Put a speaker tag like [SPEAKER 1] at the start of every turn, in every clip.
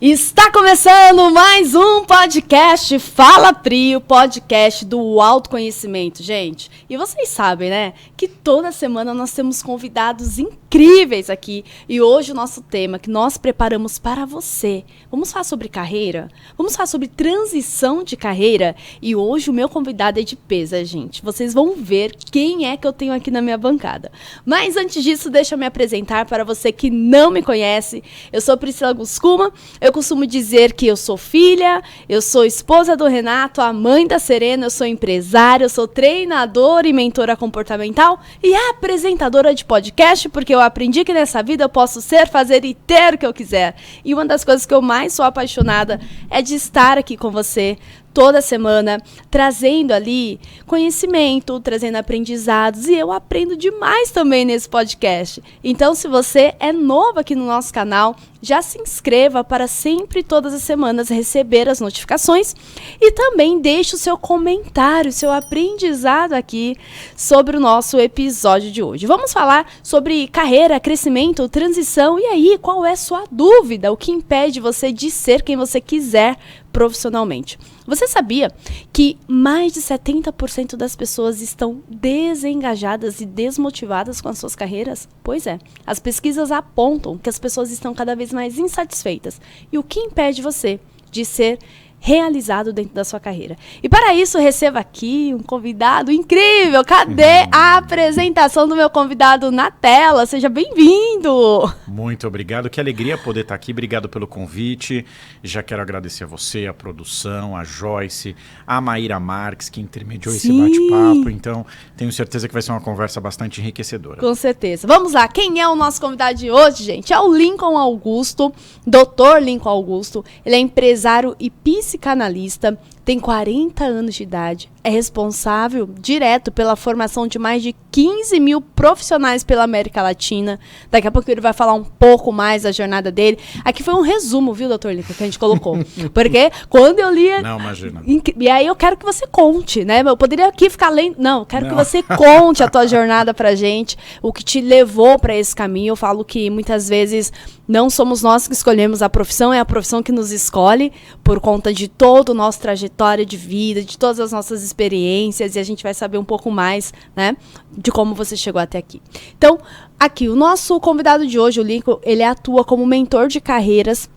[SPEAKER 1] Está começando mais um podcast Fala Pri, o podcast do autoconhecimento, gente. E vocês sabem, né, que toda semana nós temos convidados incríveis aqui. E hoje o nosso tema que nós preparamos para você. Vamos falar sobre carreira? Vamos falar sobre transição de carreira? E hoje o meu convidado é de peso, gente. Vocês vão ver quem é que eu tenho aqui na minha bancada. Mas antes disso, deixa eu me apresentar para você que não me conhece. Eu sou Priscila Guscuma. Eu costumo dizer que eu sou filha, eu sou esposa do Renato, a mãe da Serena, eu sou empresária, eu sou treinadora e mentora comportamental e apresentadora de podcast, porque eu aprendi que nessa vida eu posso ser, fazer e ter o que eu quiser. E uma das coisas que eu mais sou apaixonada é de estar aqui com você toda semana, trazendo ali conhecimento, trazendo aprendizados, e eu aprendo demais também nesse podcast. Então, se você é novo aqui no nosso canal, já se inscreva para sempre, todas as semanas, receber as notificações e também deixe o seu comentário, o seu aprendizado aqui sobre o nosso episódio de hoje. Vamos falar sobre carreira, crescimento, transição, e aí, qual é a sua dúvida? O que impede você de ser quem você quiser profissionalmente? Você sabia que mais de 70% das pessoas estão desengajadas e desmotivadas com as suas carreiras? Pois é, as pesquisas apontam que as pessoas estão cada vez mais insatisfeitas. E o que impede você de ser realizado dentro da sua carreira? E para isso, receba aqui um convidado incrível. Cadê a apresentação do meu convidado na tela? Seja bem-vindo!
[SPEAKER 2] Muito obrigado, que alegria poder estar aqui. Obrigado pelo convite. Já quero agradecer a você, a produção, a Joyce, a Maíra Marques, que intermediou esse bate-papo. Então, tenho certeza que vai ser uma conversa bastante enriquecedora.
[SPEAKER 1] Com certeza. Vamos lá, quem é o nosso convidado de hoje, gente? É o Lincoln Augusto, Dr. Lincoln Augusto. Ele é empresário e psicanalista, tem 40 anos de idade, é responsável direto pela formação de mais de 15 mil profissionais pela América Latina. Daqui a pouco ele vai falar um pouco mais da jornada dele. Aqui foi um resumo, viu, doutor Lincoln, que a gente colocou. Porque quando eu li...
[SPEAKER 2] Não, imagina.
[SPEAKER 1] E aí eu quero que você conte, né? Eu poderia aqui ficar lendo... Não, eu quero que você conte a tua jornada pra gente, o que te levou para esse caminho. Eu falo que muitas vezes não somos nós que escolhemos a profissão, é a profissão que nos escolhe por conta de todo o nosso trajetória de vida, de todas as nossas experiências, e a gente vai saber um pouco mais, né, de como você chegou até aqui. Então, aqui, o nosso convidado de hoje, o Lincoln, ele atua como mentor de carreiras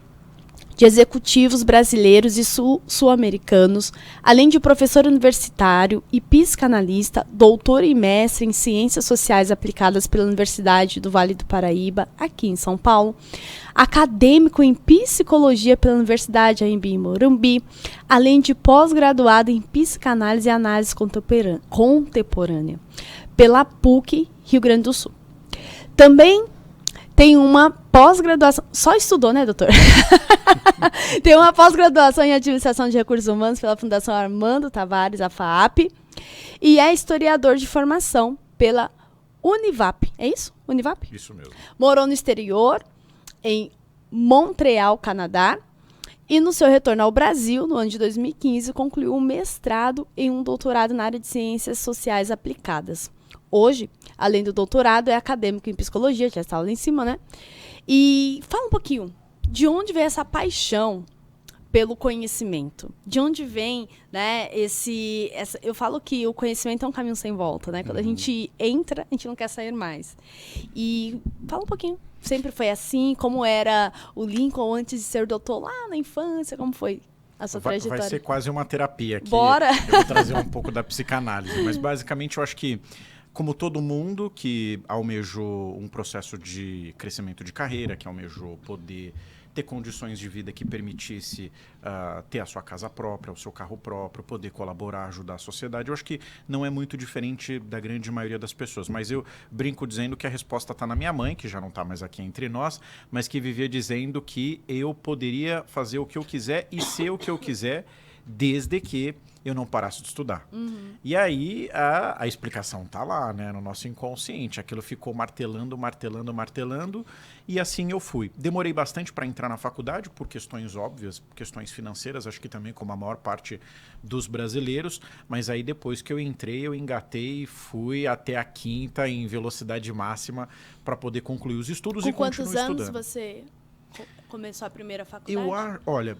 [SPEAKER 1] de executivos brasileiros e sul-americanos, além de professor universitário e psicanalista, doutor e mestre em Ciências Sociais aplicadas pela Universidade do Vale do Paraíba, aqui em São Paulo, acadêmico em Psicologia pela Universidade AMB em Morumbi, além de pós-graduado em Psicanálise e Análise Contemporânea pela PUC, Rio Grande do Sul. Também tem uma pós-graduação... Só estudou, né, doutor? Tem uma pós-graduação em Administração de Recursos Humanos pela Fundação Armando Tavares, a FAAP. E é historiador de formação pela Univap. É isso? Univap?
[SPEAKER 2] Isso mesmo.
[SPEAKER 1] Morou no exterior, em Montreal, Canadá. E no seu retorno ao Brasil, no ano de 2015, concluiu um mestrado e um doutorado na área de Ciências Sociais Aplicadas. Hoje, além do doutorado, é acadêmico em psicologia, já estava lá em cima, né? E fala um pouquinho, de onde vem essa paixão pelo conhecimento? De onde vem, né, eu falo que o conhecimento é um caminho sem volta, né? Quando a gente entra, a gente não quer sair mais. E fala um pouquinho, sempre foi assim? Como era o Lincoln antes de ser doutor lá na infância? Como foi a sua trajetória?
[SPEAKER 2] Vai ser quase uma terapia aqui.
[SPEAKER 1] Bora!
[SPEAKER 2] Eu vou trazer um pouco da psicanálise, mas basicamente eu acho que, como todo mundo que almejou um processo de crescimento de carreira, que almejou poder ter condições de vida que permitisse ter a sua casa própria, o seu carro próprio, poder colaborar, ajudar a sociedade, eu acho que não é muito diferente da grande maioria das pessoas. Mas eu brinco dizendo que a resposta está na minha mãe, que já não está mais aqui entre nós, mas que vivia dizendo que eu poderia fazer o que eu quiser e ser o que eu quiser, desde que eu não parasse de estudar. E aí a explicação tá lá, né, no nosso inconsciente. Aquilo ficou martelando, e assim eu fui. Demorei bastante para entrar na faculdade, por questões óbvias, questões financeiras, acho que também como a maior parte dos brasileiros, mas aí depois que eu entrei, eu engatei e fui até a quinta em velocidade máxima para poder concluir os estudos e continuar estudando.
[SPEAKER 1] Com quantos anos você começou a primeira faculdade?
[SPEAKER 2] Olha,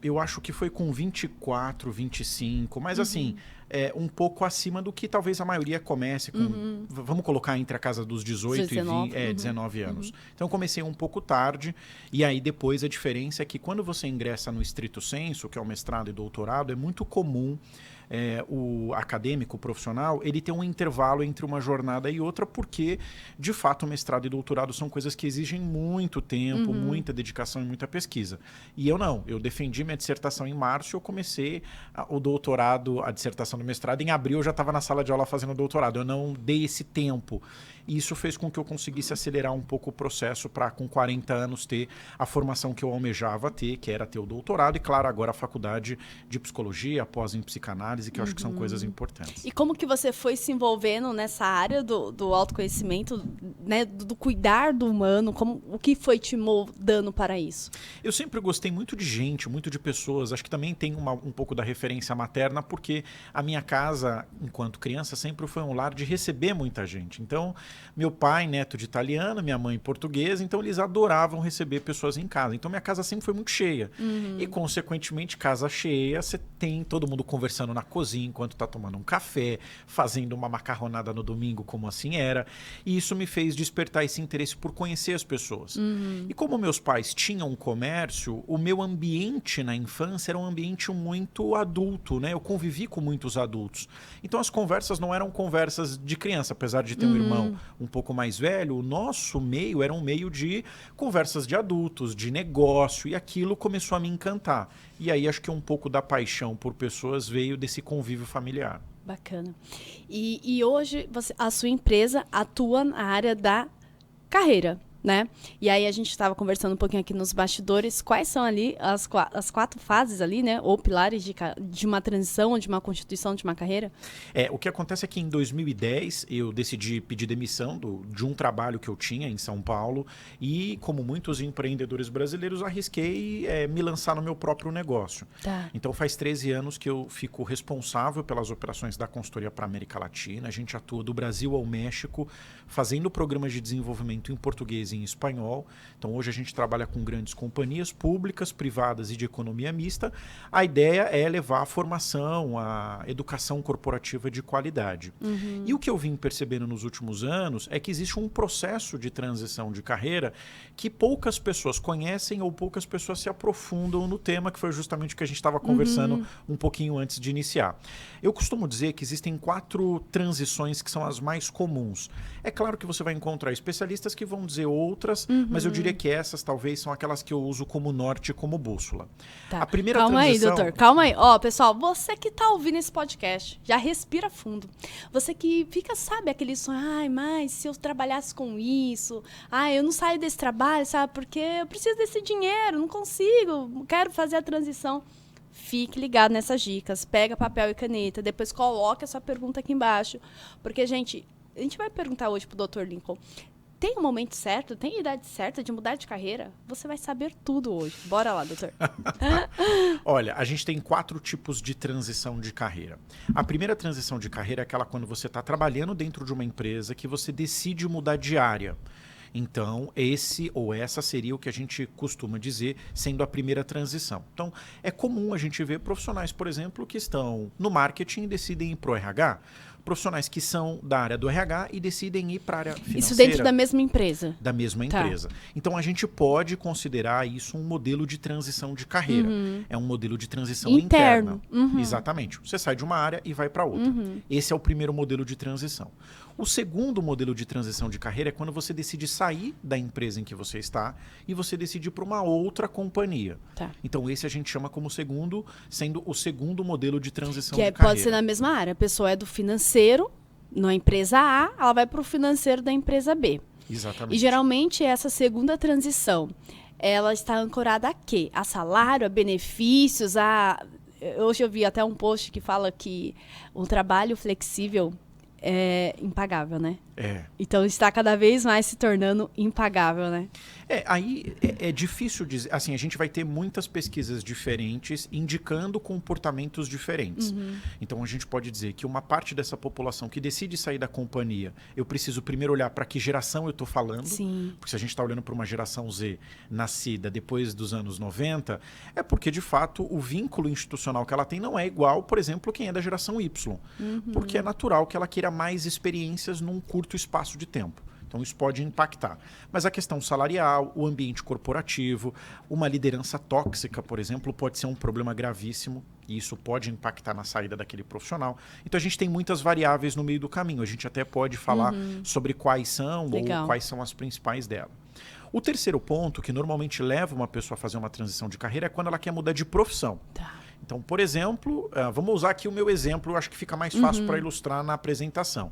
[SPEAKER 2] eu acho que foi com 24, 25, mas assim, um pouco acima do que talvez a maioria comece com, vamos colocar entre a casa dos 18
[SPEAKER 1] 19,
[SPEAKER 2] e 20, 19 anos. Então eu comecei um pouco tarde, e aí depois a diferença é que quando você ingressa no estrito sensu, que é o mestrado e doutorado, é muito comum o acadêmico, o profissional, ele tem um intervalo entre uma jornada e outra, porque, de fato, o mestrado e doutorado são coisas que exigem muito tempo, muita dedicação e muita pesquisa. E eu não. Eu defendi minha dissertação em março e eu comecei o doutorado, a dissertação do mestrado, em abril eu já estava na sala de aula fazendo doutorado. Eu não dei esse tempo. E isso fez com que eu conseguisse acelerar um pouco o processo para, com 40 anos, ter a formação que eu almejava ter, que era ter o doutorado, e, claro, agora a faculdade de psicologia, pós em psicanálise, que eu acho que são coisas importantes.
[SPEAKER 1] E como que você foi se envolvendo nessa área do autoconhecimento, né, do cuidar do humano? O que foi te moldando para isso?
[SPEAKER 2] Eu sempre gostei muito de gente, muito de pessoas. Acho que também tem um pouco da referência materna, porque a minha casa, enquanto criança, sempre foi um lar de receber muita gente. Então, meu pai, neto de italiano, minha mãe portuguesa, então eles adoravam receber pessoas em casa. Então, minha casa sempre foi muito cheia. E, consequentemente, casa cheia, você tem todo mundo conversando na cozinha enquanto está tomando um café, fazendo uma macarronada no domingo, como assim era. E isso me fez despertar esse interesse por conhecer as pessoas. E como meus pais tinham um comércio, o meu ambiente na infância era um ambiente muito adulto, né? Eu convivi com muitos adultos. Então as conversas não eram conversas de criança, apesar de ter um irmão um pouco mais velho, o nosso meio era um meio de conversas de adultos, de negócio, e aquilo começou a me encantar. E aí acho que um pouco da paixão por pessoas veio desse convívio familiar.
[SPEAKER 1] Bacana. E hoje a sua empresa atua na área da carreira, né? E aí a gente estava conversando um pouquinho aqui nos bastidores, quais são ali as 4 fases ali, né? Ou pilares de uma transição, ou de uma constituição de uma carreira?
[SPEAKER 2] O que acontece é que em 2010 eu decidi pedir demissão de um trabalho que eu tinha em São Paulo e, como muitos empreendedores brasileiros, arrisquei me lançar no meu próprio negócio.
[SPEAKER 1] Tá.
[SPEAKER 2] Então faz 13 anos que eu fico responsável pelas operações da consultoria para a América Latina. A gente atua do Brasil ao México, fazendo programas de desenvolvimento em português e em espanhol. Então hoje a gente trabalha com grandes companhias públicas, privadas e de economia mista. A ideia é levar a formação, a educação corporativa de qualidade. E o que eu vim percebendo nos últimos anos é que existe um processo de transição de carreira que poucas pessoas conhecem ou poucas pessoas se aprofundam no tema, que foi justamente o que a gente estava conversando um pouquinho antes de iniciar. Eu costumo dizer que existem 4 transições que são as mais comuns. É claro que você vai encontrar especialistas que vão dizer outras, mas eu diria que essas talvez são aquelas que eu uso como norte, como bússola.
[SPEAKER 1] Tá.
[SPEAKER 2] A primeira
[SPEAKER 1] Calma
[SPEAKER 2] transição...
[SPEAKER 1] aí, doutor. Calma aí. Ó, pessoal, você que tá ouvindo esse podcast, já respira fundo. Você que fica, sabe, aquele sonho, ai, mas se eu trabalhasse com isso, ai, eu não saio desse trabalho, sabe, porque eu preciso desse dinheiro, não consigo, quero fazer a transição. Fique ligado nessas dicas, pega papel e caneta, depois coloque a sua pergunta aqui embaixo, porque, gente, a gente vai perguntar hoje pro Dr. Lincoln, tem um momento certo, tem a idade certa de mudar de carreira? Você vai saber tudo hoje. Bora lá, doutor.
[SPEAKER 2] Olha, a gente tem 4 tipos de transição de carreira. A primeira transição de carreira é aquela quando você está trabalhando dentro de uma empresa que você decide mudar de área. Então, esse ou essa seria o que a gente costuma dizer sendo a primeira transição. Então, é comum a gente ver profissionais, por exemplo, que estão no marketing e decidem ir para o RH. Profissionais que são da área do RH e decidem ir para a área financeira.
[SPEAKER 1] Isso dentro da mesma empresa?
[SPEAKER 2] Da mesma empresa. Então, a gente pode considerar isso um modelo de transição de carreira. É um modelo de transição interna. Exatamente. Você sai de uma área e vai para outra. Esse é o primeiro modelo de transição. O segundo modelo de transição de carreira é quando você decide sair da empresa em que você está e você decide ir para uma outra companhia.
[SPEAKER 1] Tá.
[SPEAKER 2] Então, esse a gente chama como segundo, sendo o segundo modelo de transição de carreira.
[SPEAKER 1] Pode ser na mesma área. A pessoa é do financeiro, na empresa A, ela vai para o financeiro da empresa B.
[SPEAKER 2] Exatamente.
[SPEAKER 1] E geralmente essa segunda transição, ela está ancorada a quê? A salário, a benefícios, Hoje eu vi até um post que fala que o trabalho flexível é impagável, né? Então está cada vez mais se tornando impagável, né?
[SPEAKER 2] Aí é difícil dizer. Assim, a gente vai ter muitas pesquisas diferentes indicando comportamentos diferentes. Então a gente pode dizer que uma parte dessa população que decide sair da companhia, eu preciso primeiro olhar para que geração eu estou falando.
[SPEAKER 1] Sim.
[SPEAKER 2] Porque se a gente está olhando para uma geração Z nascida depois dos anos 90, é porque de fato o vínculo institucional que ela tem não é igual, por exemplo, quem é da geração Y. Porque é natural que ela queira mais experiências num curto espaço de tempo. Então isso pode impactar. Mas a questão salarial, o ambiente corporativo, uma liderança tóxica, por exemplo, pode ser um problema gravíssimo e isso pode impactar na saída daquele profissional. Então a gente tem muitas variáveis no meio do caminho. A gente até pode falar sobre quais são ou quais são as principais dela. O terceiro ponto, que normalmente leva uma pessoa a fazer uma transição de carreira, é quando ela quer mudar de profissão. Então, por exemplo, vamos usar aqui o meu exemplo, eu acho que fica mais fácil para ilustrar na apresentação.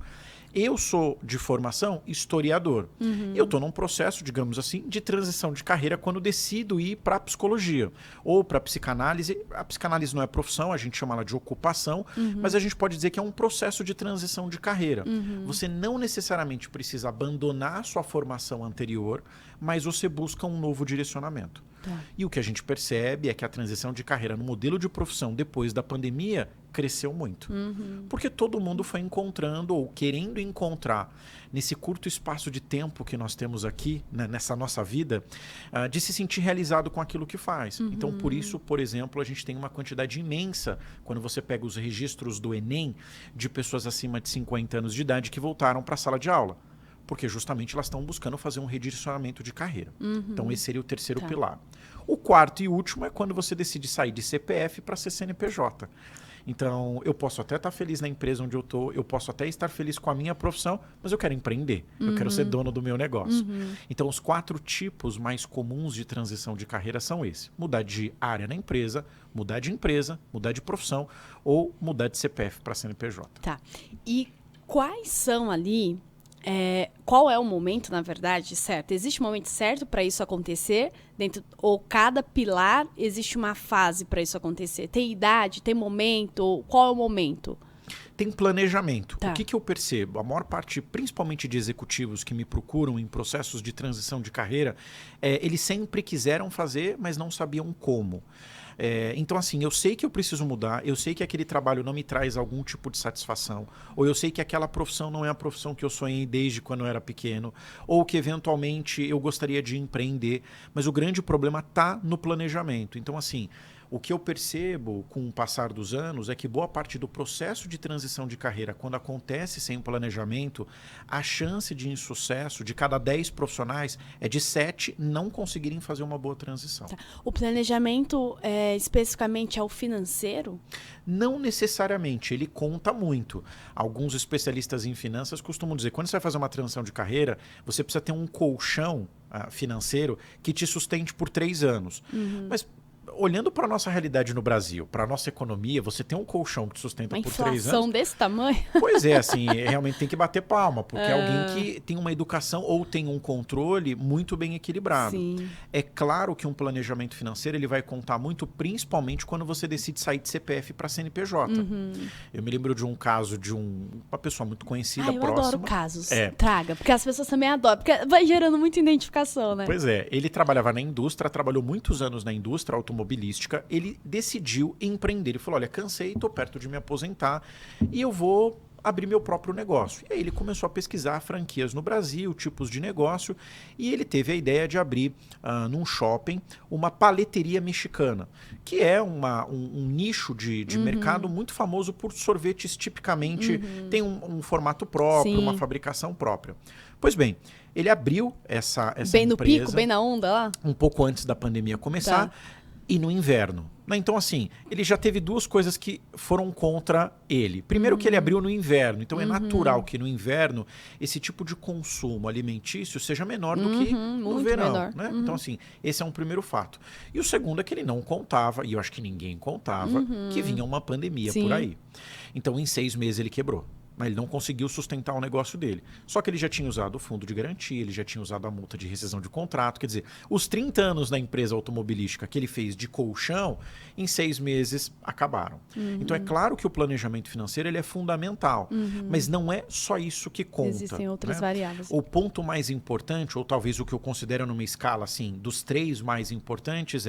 [SPEAKER 2] Eu sou, de formação, historiador. Eu estou num processo, digamos assim, de transição de carreira quando decido ir para a psicologia ou para a psicanálise. A psicanálise não é profissão, a gente chama ela de ocupação, mas a gente pode dizer que é um processo de transição de carreira. Você não necessariamente precisa abandonar a sua formação anterior, mas você busca um novo direcionamento. E o que a gente percebe é que a transição de carreira no modelo de profissão depois da pandemia cresceu muito. Porque todo mundo foi encontrando ou querendo encontrar nesse curto espaço de tempo que nós temos aqui, né, nessa nossa vida, de se sentir realizado com aquilo que faz. Então, por isso, por exemplo, a gente tem uma quantidade imensa, quando você pega os registros do Enem, de pessoas acima de 50 anos de idade que voltaram para a sala de aula. Porque justamente elas estão buscando fazer um redirecionamento de carreira. Então esse seria o terceiro pilar. O quarto e último é quando você decide sair de CPF para ser CNPJ. Então eu posso até estar feliz na empresa onde eu estou, eu posso até estar feliz com a minha profissão, mas eu quero empreender, eu quero ser dono do meu negócio. Então os 4 tipos mais comuns de transição de carreira são esses. Mudar de área na empresa, mudar de empresa, mudar de profissão ou mudar de CPF para CNPJ.
[SPEAKER 1] Tá. E quais são ali... qual é o momento, na verdade, certo? Existe um momento certo para isso acontecer? Ou cada pilar existe uma fase para isso acontecer? Tem idade, tem momento? Qual é o momento?
[SPEAKER 2] Tem planejamento. O que eu percebo? A maior parte, principalmente de executivos que me procuram em processos de transição de carreira, eles sempre quiseram fazer, mas não sabiam como. Então, assim, eu sei que eu preciso mudar, eu sei que aquele trabalho não me traz algum tipo de satisfação, ou eu sei que aquela profissão não é a profissão que eu sonhei desde quando eu era pequeno, ou que eventualmente eu gostaria de empreender, mas o grande problema está no planejamento. Então, assim, o que eu percebo com o passar dos anos é que boa parte do processo de transição de carreira, quando acontece sem planejamento, a chance de insucesso de cada 10 profissionais é de 7 não conseguirem fazer uma boa transição.
[SPEAKER 1] O planejamento especificamente é o financeiro?
[SPEAKER 2] Não necessariamente, ele conta muito. Alguns especialistas em finanças costumam dizer que quando você vai fazer uma transição de carreira, você precisa ter um colchão financeiro que te sustente por 3 anos. Mas olhando para a nossa realidade no Brasil, para a nossa economia, você tem um colchão que te sustenta por 3 anos.
[SPEAKER 1] Uma inflação desse tamanho?
[SPEAKER 2] Pois é, assim, realmente tem que bater palma, porque é alguém que tem uma educação ou tem um controle muito bem equilibrado.
[SPEAKER 1] Sim.
[SPEAKER 2] É claro que um planejamento financeiro ele vai contar muito, principalmente quando você decide sair de CPF para CNPJ. Eu me lembro de um caso de uma pessoa muito conhecida,
[SPEAKER 1] eu
[SPEAKER 2] próxima.
[SPEAKER 1] Adoro casos. Traga, porque as pessoas também adoram, porque vai gerando muita identificação, né?
[SPEAKER 2] Pois é, ele trabalhava na indústria, trabalhou muitos anos na indústria automobilística, ele decidiu empreender. Ele falou, olha, cansei, estou perto de me aposentar e eu vou abrir meu próprio negócio. E aí ele começou a pesquisar franquias no Brasil, tipos de negócio, e ele teve a ideia de abrir num shopping uma paleteria mexicana, que é um nicho de mercado muito famoso por sorvetes tipicamente, tem um formato próprio,
[SPEAKER 1] Sim.
[SPEAKER 2] uma fabricação própria. Pois bem, ele abriu essa
[SPEAKER 1] bem
[SPEAKER 2] empresa...
[SPEAKER 1] no pico, bem na onda lá?
[SPEAKER 2] Um pouco antes da pandemia começar, e no inverno. Então, assim, ele já teve 2 coisas que foram contra ele. Primeiro que ele abriu no inverno. Então, é natural que no inverno esse tipo de consumo alimentício seja menor do que no verão. Né? Então, assim, esse é um primeiro fato. E o segundo é que ele não contava, e eu acho que ninguém contava, que vinha uma pandemia por aí. Então, em 6 meses ele quebrou. mas ele não conseguiu sustentar o negócio dele. Só que ele já tinha usado o fundo de garantia, ele já tinha usado a multa de rescisão de contrato. Quer dizer, os 30 anos da empresa automobilística que ele fez de colchão, em 6 meses acabaram. Então é claro que o planejamento financeiro ele é fundamental, mas não é só isso que conta.
[SPEAKER 1] Existem outras variáveis.
[SPEAKER 2] O ponto mais importante, ou talvez o que eu considero numa escala assim, dos 3 mais importantes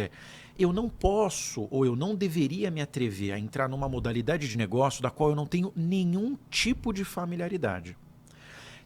[SPEAKER 2] eu não posso ou eu não deveria me atrever a entrar numa modalidade de negócio da qual eu não tenho nenhum tipo de familiaridade.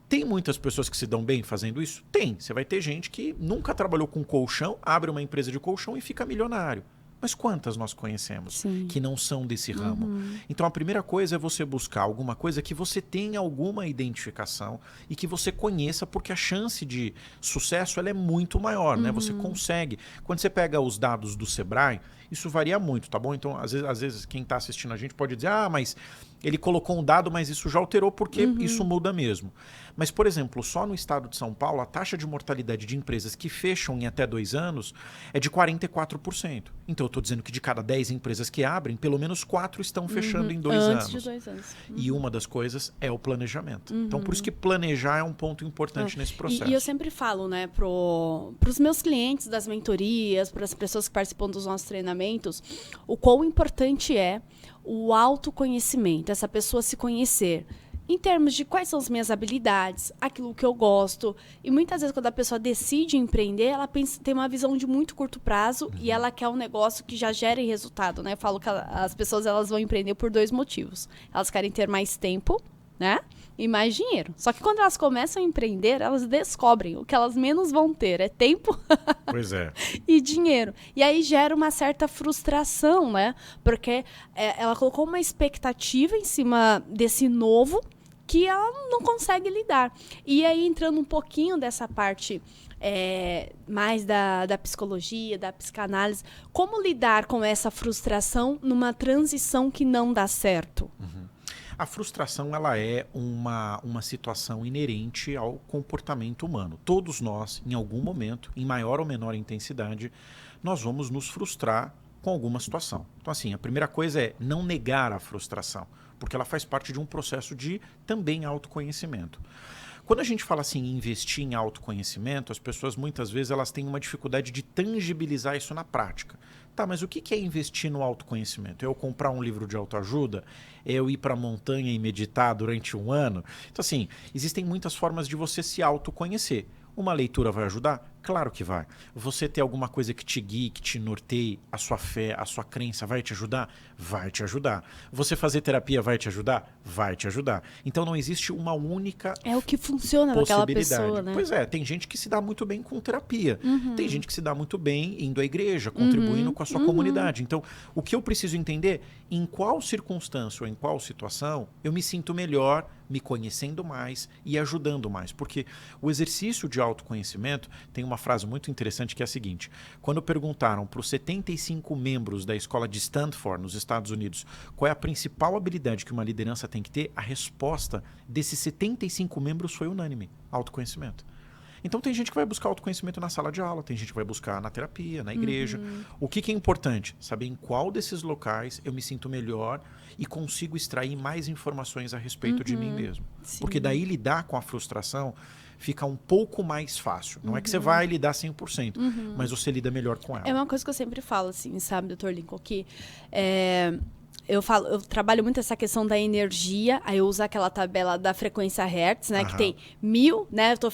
[SPEAKER 2] Tem muitas pessoas que se dão bem fazendo isso? Tem. Você vai ter gente que nunca trabalhou com colchão, abre uma empresa de colchão e fica milionário. Mas quantas nós conhecemos que não são desse ramo? Então a primeira coisa é você buscar alguma coisa que você tenha alguma identificação e que você conheça, porque a chance de sucesso ela é muito maior, né? Você consegue. Quando você pega os dados do Sebrae, isso varia muito, tá bom? Então, às vezes quem está assistindo a gente pode dizer, mas ele colocou um dado, mas isso já alterou porque isso muda mesmo. Mas, por exemplo, só no estado de São Paulo, a taxa de mortalidade de empresas que fecham em até 2 anos é de 44%. Então, eu estou dizendo que de cada 10 empresas que abrem, pelo menos 4 estão fechando em 2 anos.
[SPEAKER 1] Antes de 2 anos.
[SPEAKER 2] E uma das coisas é o planejamento. Então, por isso que planejar é um ponto importante nesse processo.
[SPEAKER 1] E eu sempre falo, né, pros meus clientes das mentorias, para as pessoas que participam dos nossos treinamentos, o quão importante é o autoconhecimento, essa pessoa se conhecer. Em termos de quais são as minhas habilidades, aquilo que eu gosto. E muitas vezes, quando a pessoa decide empreender, ela tem uma visão de muito curto prazo e ela quer um negócio que já gere resultado, né? Eu falo que as pessoas elas vão empreender por 2 motivos. Elas querem ter mais tempo, né? E mais dinheiro. Só que quando elas começam a empreender, elas descobrem o que elas menos vão ter é tempo
[SPEAKER 2] Pois é.
[SPEAKER 1] e dinheiro. E aí gera uma certa frustração, né? Porque ela colocou uma expectativa em cima desse novo que ela não consegue lidar. E aí, entrando um pouquinho dessa parte mais da psicologia, da psicanálise, como lidar com essa frustração numa transição que não dá certo?
[SPEAKER 2] A frustração ela é uma situação inerente ao comportamento humano. Todos nós, em algum momento, em maior ou menor intensidade, nós vamos nos frustrar com alguma situação. Então, assim, a primeira coisa é não negar a frustração, porque ela faz parte de um processo de também autoconhecimento. Quando a gente fala assim em investir em autoconhecimento, as pessoas muitas vezes elas têm uma dificuldade de tangibilizar isso na prática. Tá, mas o que é investir no autoconhecimento? É eu comprar um livro de autoajuda? É eu ir para a montanha e meditar durante 1 ano? Então, assim, existem muitas formas de você se autoconhecer. Uma leitura vai ajudar? Claro que vai. Você ter alguma coisa que te guie, que te norteie, a sua fé, a sua crença vai te ajudar? Vai te ajudar. Você fazer terapia vai te ajudar? Vai te ajudar. Então não existe uma única
[SPEAKER 1] É o que funciona naquela pessoa, né?
[SPEAKER 2] Pois é, tem gente que se dá muito bem com terapia. Tem gente que se dá muito bem indo à igreja, contribuindo com a sua comunidade. Então, o que eu preciso entender, em qual circunstância ou em qual situação eu me sinto melhor, me conhecendo mais e ajudando mais. Porque o exercício de autoconhecimento tem uma frase muito interessante que é a seguinte: quando perguntaram para os 75 membros da escola de Stanford, nos Estados Unidos, qual é a principal habilidade que uma liderança tem que ter, a resposta desses 75 membros foi unânime: autoconhecimento. Então tem gente que vai buscar autoconhecimento na sala de aula, tem gente que vai buscar na terapia, na igreja. O que é importante? Saber em qual desses locais eu me sinto melhor e consigo extrair mais informações a respeito de mim mesmo.
[SPEAKER 1] Sim.
[SPEAKER 2] Porque daí lidar com a frustração fica um pouco mais fácil. Não é que você vai lidar 100%, mas você lida melhor com ela.
[SPEAKER 1] É uma coisa que eu sempre falo, assim, sabe, Dr. Lincoln, que eu trabalho muito essa questão da energia, aí eu uso aquela tabela da frequência Hertz, né, que tem 1000, né, eu tô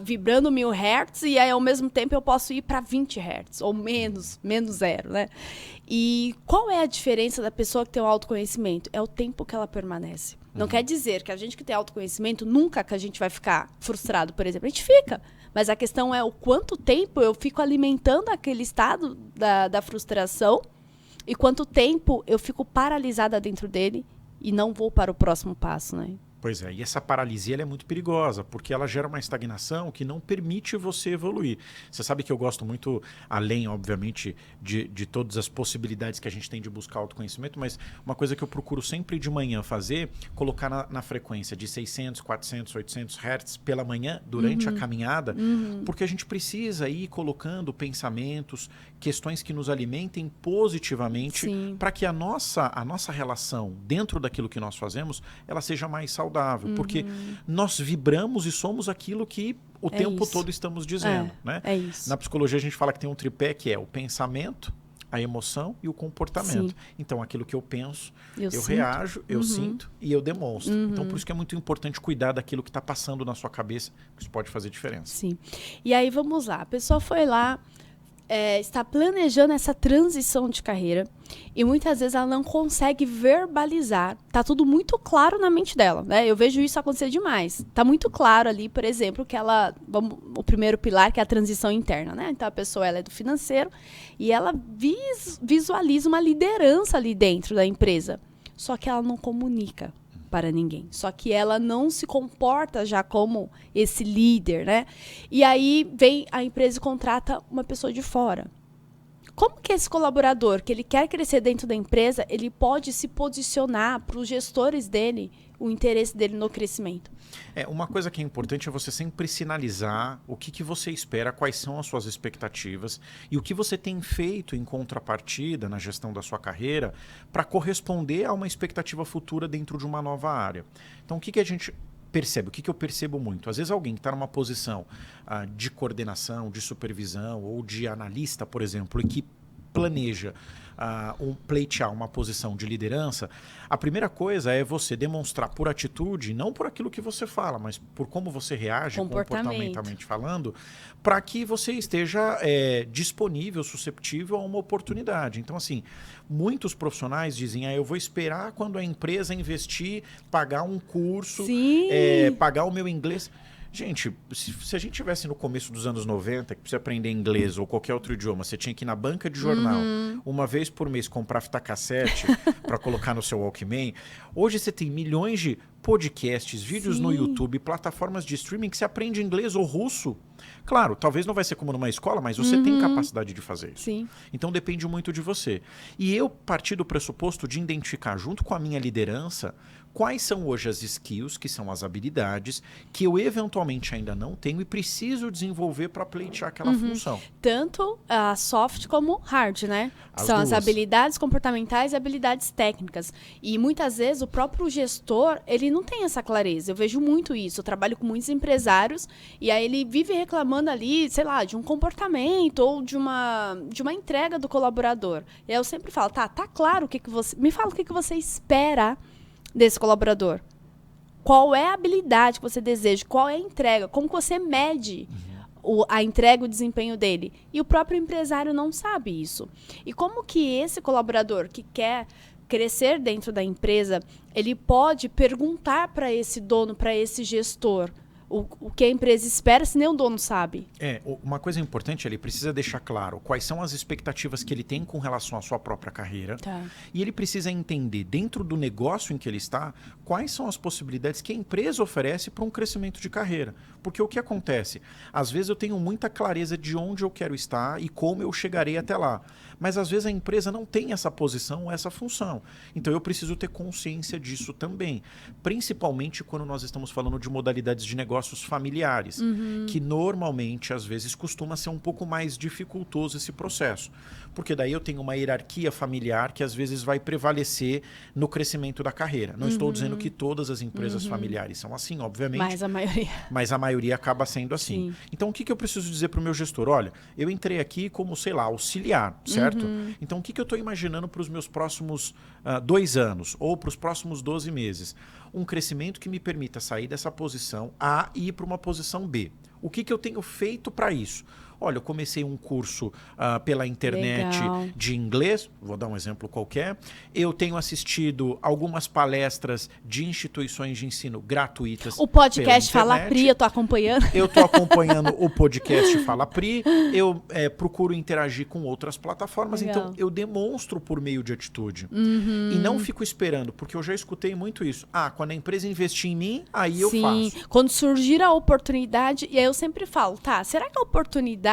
[SPEAKER 1] vibrando 1000 Hertz e aí ao mesmo tempo eu posso ir para 20 Hertz, ou menos 0, né? E qual é a diferença da pessoa que tem o autoconhecimento? É o tempo que ela permanece. Não quer dizer que a gente que tem autoconhecimento, nunca que a gente vai ficar frustrado, por exemplo. A gente fica. Mas a questão é o quanto tempo eu fico alimentando aquele estado da frustração e quanto tempo eu fico paralisada dentro dele e não vou para o próximo passo, né?
[SPEAKER 2] Pois é, e essa paralisia ela é muito perigosa, porque ela gera uma estagnação que não permite você evoluir. Você sabe que eu gosto muito, além, obviamente, de todas as possibilidades que a gente tem de buscar autoconhecimento, mas uma coisa que eu procuro sempre de manhã fazer, colocar na frequência de 600, 400, 800 Hz pela manhã, durante a caminhada, porque a gente precisa ir colocando pensamentos, questões que nos alimentem positivamente, para que a nossa relação dentro daquilo que nós fazemos, ela seja mais saudável. saudável, porque nós vibramos e somos aquilo que o tempo todo estamos dizendo. Né?
[SPEAKER 1] É isso.
[SPEAKER 2] Na psicologia a gente fala que tem um tripé que é o pensamento, a emoção e o comportamento.
[SPEAKER 1] Sim.
[SPEAKER 2] Então, aquilo que eu penso, eu
[SPEAKER 1] sinto.
[SPEAKER 2] reajo, eu sinto e eu demonstro. Então, por isso que é muito importante cuidar daquilo que está passando na sua cabeça, que isso pode fazer diferença.
[SPEAKER 1] Sim. E aí, vamos lá. A pessoa foi lá, está planejando essa transição de carreira e muitas vezes ela não consegue verbalizar. Tá tudo muito claro na mente dela, né? Eu vejo isso acontecer demais. Tá muito claro ali, por exemplo, que o primeiro pilar, que é a transição interna, né? Então a pessoa ela é do financeiro e ela visualiza uma liderança ali dentro da empresa. Só que ela não comunica para ninguém. Só que ela não se comporta já como esse líder, né? E aí vem a empresa e contrata uma pessoa de fora. Como que esse colaborador, que ele quer crescer dentro da empresa, ele pode se posicionar para os gestores dele, o interesse dele no crescimento?
[SPEAKER 2] Uma coisa que é importante é você sempre sinalizar o que você espera, quais são as suas expectativas e o que você tem feito em contrapartida na gestão da sua carreira para corresponder a uma expectativa futura dentro de uma nova área. Então, o que a gente percebe? O que eu percebo muito? Às vezes alguém que está numa posição de coordenação, de supervisão ou de analista, por exemplo, e que planeja pleitear uma posição de liderança, a primeira coisa é você demonstrar por atitude, não por aquilo que você fala, mas por como você reage comportamentalmente falando, para que você esteja disponível, susceptível a uma oportunidade. Então, assim, muitos profissionais dizem, eu vou esperar quando a empresa investir, pagar um curso, pagar o meu inglês. Gente, se a gente estivesse no começo dos anos 90, que precisa aprender inglês ou qualquer outro idioma, você tinha que ir na banca de jornal, uma vez por mês, comprar fita cassete para colocar no seu Walkman. Hoje você tem milhões de podcasts, vídeos no YouTube, plataformas de streaming que você aprende inglês ou russo. Claro, talvez não vai ser como numa escola, mas você tem capacidade de fazer isso.
[SPEAKER 1] Sim.
[SPEAKER 2] Então depende muito de você. E eu parti do pressuposto de identificar, junto com a minha liderança, quais são hoje as skills, que são as habilidades, que eu eventualmente ainda não tenho e preciso desenvolver para pleitear aquela função.
[SPEAKER 1] Tanto a soft como hard, né? São
[SPEAKER 2] duas.
[SPEAKER 1] As habilidades comportamentais e habilidades técnicas. E muitas vezes o próprio gestor, ele não tem essa clareza. Eu vejo muito isso. Eu trabalho com muitos empresários e aí ele vive reclamando ali, sei lá, de um comportamento ou de uma entrega do colaborador. E aí eu sempre falo, tá claro me fala o que você espera desse colaborador. Qual é a habilidade que você deseja? Qual é a entrega? Como que você mede a entrega, o desempenho dele? E o próprio empresário não sabe isso. E como que esse colaborador que quer crescer dentro da empresa, ele pode perguntar para esse dono, para esse gestor, o que a empresa espera, se nem o dono sabe.
[SPEAKER 2] Uma coisa importante, ele precisa deixar claro quais são as expectativas que ele tem com relação à sua própria carreira.
[SPEAKER 1] Tá.
[SPEAKER 2] E ele precisa entender, dentro do negócio em que ele está, quais são as possibilidades que a empresa oferece para um crescimento de carreira. Porque o que acontece? Às vezes eu tenho muita clareza de onde eu quero estar e como eu chegarei até lá. Mas às vezes a empresa não tem essa posição ou essa função. Então eu preciso ter consciência disso também. Principalmente quando nós estamos falando de modalidades de negócios familiares, que normalmente, às vezes, costuma ser um pouco mais dificultoso esse processo. Porque daí eu tenho uma hierarquia familiar que às vezes vai prevalecer no crescimento da carreira. Não estou dizendo que todas as empresas familiares são assim, obviamente. Mas a maioria acaba sendo assim.
[SPEAKER 1] Sim.
[SPEAKER 2] Então o que eu preciso dizer para o meu gestor? Olha, eu entrei aqui como, sei lá, auxiliar, certo? Então o que eu estou imaginando para os meus próximos 2 anos ou para os próximos 12 meses? Um crescimento que me permita sair dessa posição A e ir para uma posição B. O que eu tenho feito para isso? Olha, eu comecei um curso pela internet de inglês, vou dar um exemplo qualquer. Eu tenho assistido algumas palestras de instituições de ensino gratuitas.
[SPEAKER 1] O podcast Fala Pri, eu tô acompanhando.
[SPEAKER 2] Eu tô acompanhando o podcast Fala Pri. Eu procuro interagir com outras plataformas.
[SPEAKER 1] Legal.
[SPEAKER 2] Então, eu demonstro por meio de atitude. E não fico esperando, porque eu já escutei muito isso. Quando a empresa investir em mim, aí eu faço.
[SPEAKER 1] Sim, quando surgir a oportunidade, e aí eu sempre falo, será que a oportunidade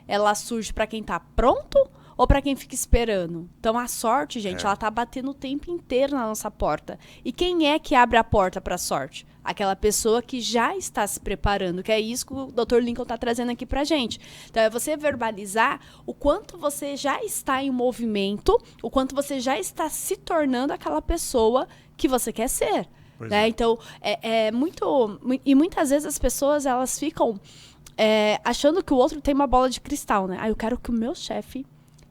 [SPEAKER 1] ela surge para quem tá pronto ou para quem fica esperando? Então a sorte, gente, ela tá batendo o tempo inteiro na nossa porta. E quem é que abre a porta para a sorte? Aquela pessoa que já está se preparando, que é isso que o Dr. Lincoln tá trazendo aqui pra gente. Então é você verbalizar o quanto você já está em movimento, o quanto você já está se tornando aquela pessoa que você quer ser. Né? Então, e muitas vezes as pessoas, elas ficam achando que o outro tem uma bola de cristal, né? Eu quero que o meu chefe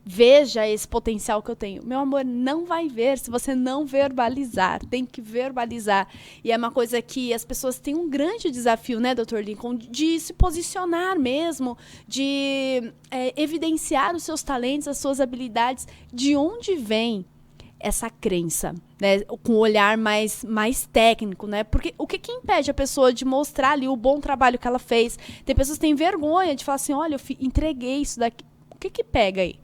[SPEAKER 1] veja esse potencial que eu tenho. Meu amor, não vai ver se você não verbalizar. Tem que verbalizar. E é uma coisa que as pessoas têm um grande desafio, né, Dr. Lincoln, de se posicionar mesmo, de evidenciar os seus talentos, as suas habilidades. De onde vem essa crença, né, com um olhar mais técnico, né? Porque o que impede a pessoa de mostrar ali o bom trabalho que ela fez? Tem pessoas que têm vergonha de falar assim, olha, eu entreguei isso daqui. O que pega aí?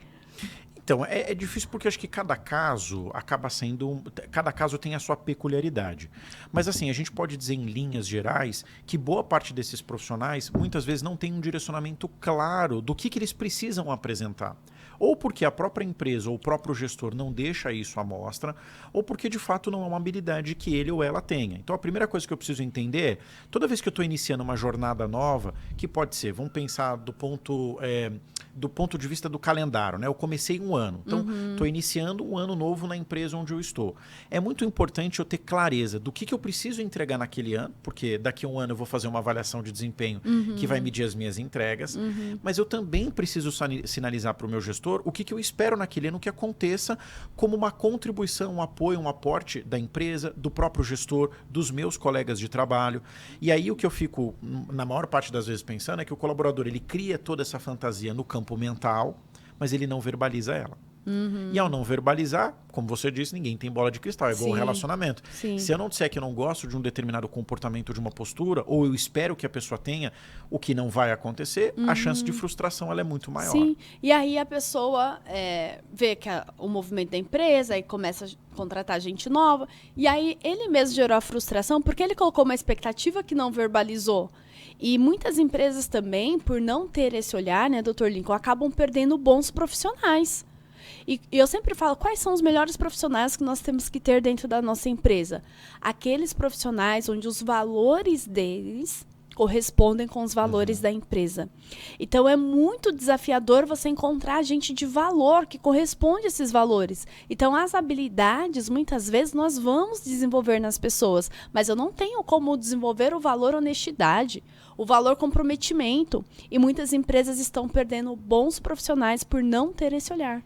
[SPEAKER 2] Então, é difícil porque acho que cada caso cada caso tem a sua peculiaridade. Mas assim, a gente pode dizer em linhas gerais que boa parte desses profissionais muitas vezes não tem um direcionamento claro do que eles precisam apresentar. Ou porque a própria empresa ou o próprio gestor não deixa isso à mostra, ou porque de fato não é uma habilidade que ele ou ela tenha. Então a primeira coisa que eu preciso entender é, toda vez que eu estou iniciando uma jornada nova, que pode ser, vamos pensar do ponto de vista do calendário, né? Eu comecei um ano, então estou iniciando um ano novo na empresa onde eu estou. É muito importante eu ter clareza do que eu preciso entregar naquele ano, porque daqui a um ano eu vou fazer uma avaliação de desempenho que vai medir as minhas entregas, mas eu também preciso sinalizar para o meu gestor o que eu espero naquele ano que aconteça como uma contribuição, um apoio, um aporte da empresa, do próprio gestor, dos meus colegas de trabalho. E aí o que eu fico, na maior parte das vezes, pensando é que o colaborador ele cria toda essa fantasia no campo mental, mas ele não verbaliza ela. E ao não verbalizar, como você disse, ninguém tem bola de cristal, é igual o relacionamento.
[SPEAKER 1] Sim.
[SPEAKER 2] Se eu não disser que eu não gosto de um determinado comportamento, de uma postura, ou eu espero que a pessoa tenha, o que não vai acontecer, a chance de frustração ela é muito maior.
[SPEAKER 1] Sim, e aí a pessoa vê que o movimento da empresa, aí começa a contratar gente nova, e aí ele mesmo gerou a frustração porque ele colocou uma expectativa que não verbalizou. E muitas empresas também, por não ter esse olhar, né, Dr. Lincoln, acabam perdendo bons profissionais. E eu sempre falo, quais são os melhores profissionais que nós temos que ter dentro da nossa empresa? Aqueles profissionais onde os valores deles correspondem com os valores da empresa. Então, é muito desafiador você encontrar gente de valor que corresponde a esses valores. Então, as habilidades, muitas vezes, nós vamos desenvolver nas pessoas, mas eu não tenho como desenvolver o valor honestidade, o valor comprometimento. E muitas empresas estão perdendo bons profissionais por não ter esse olhar.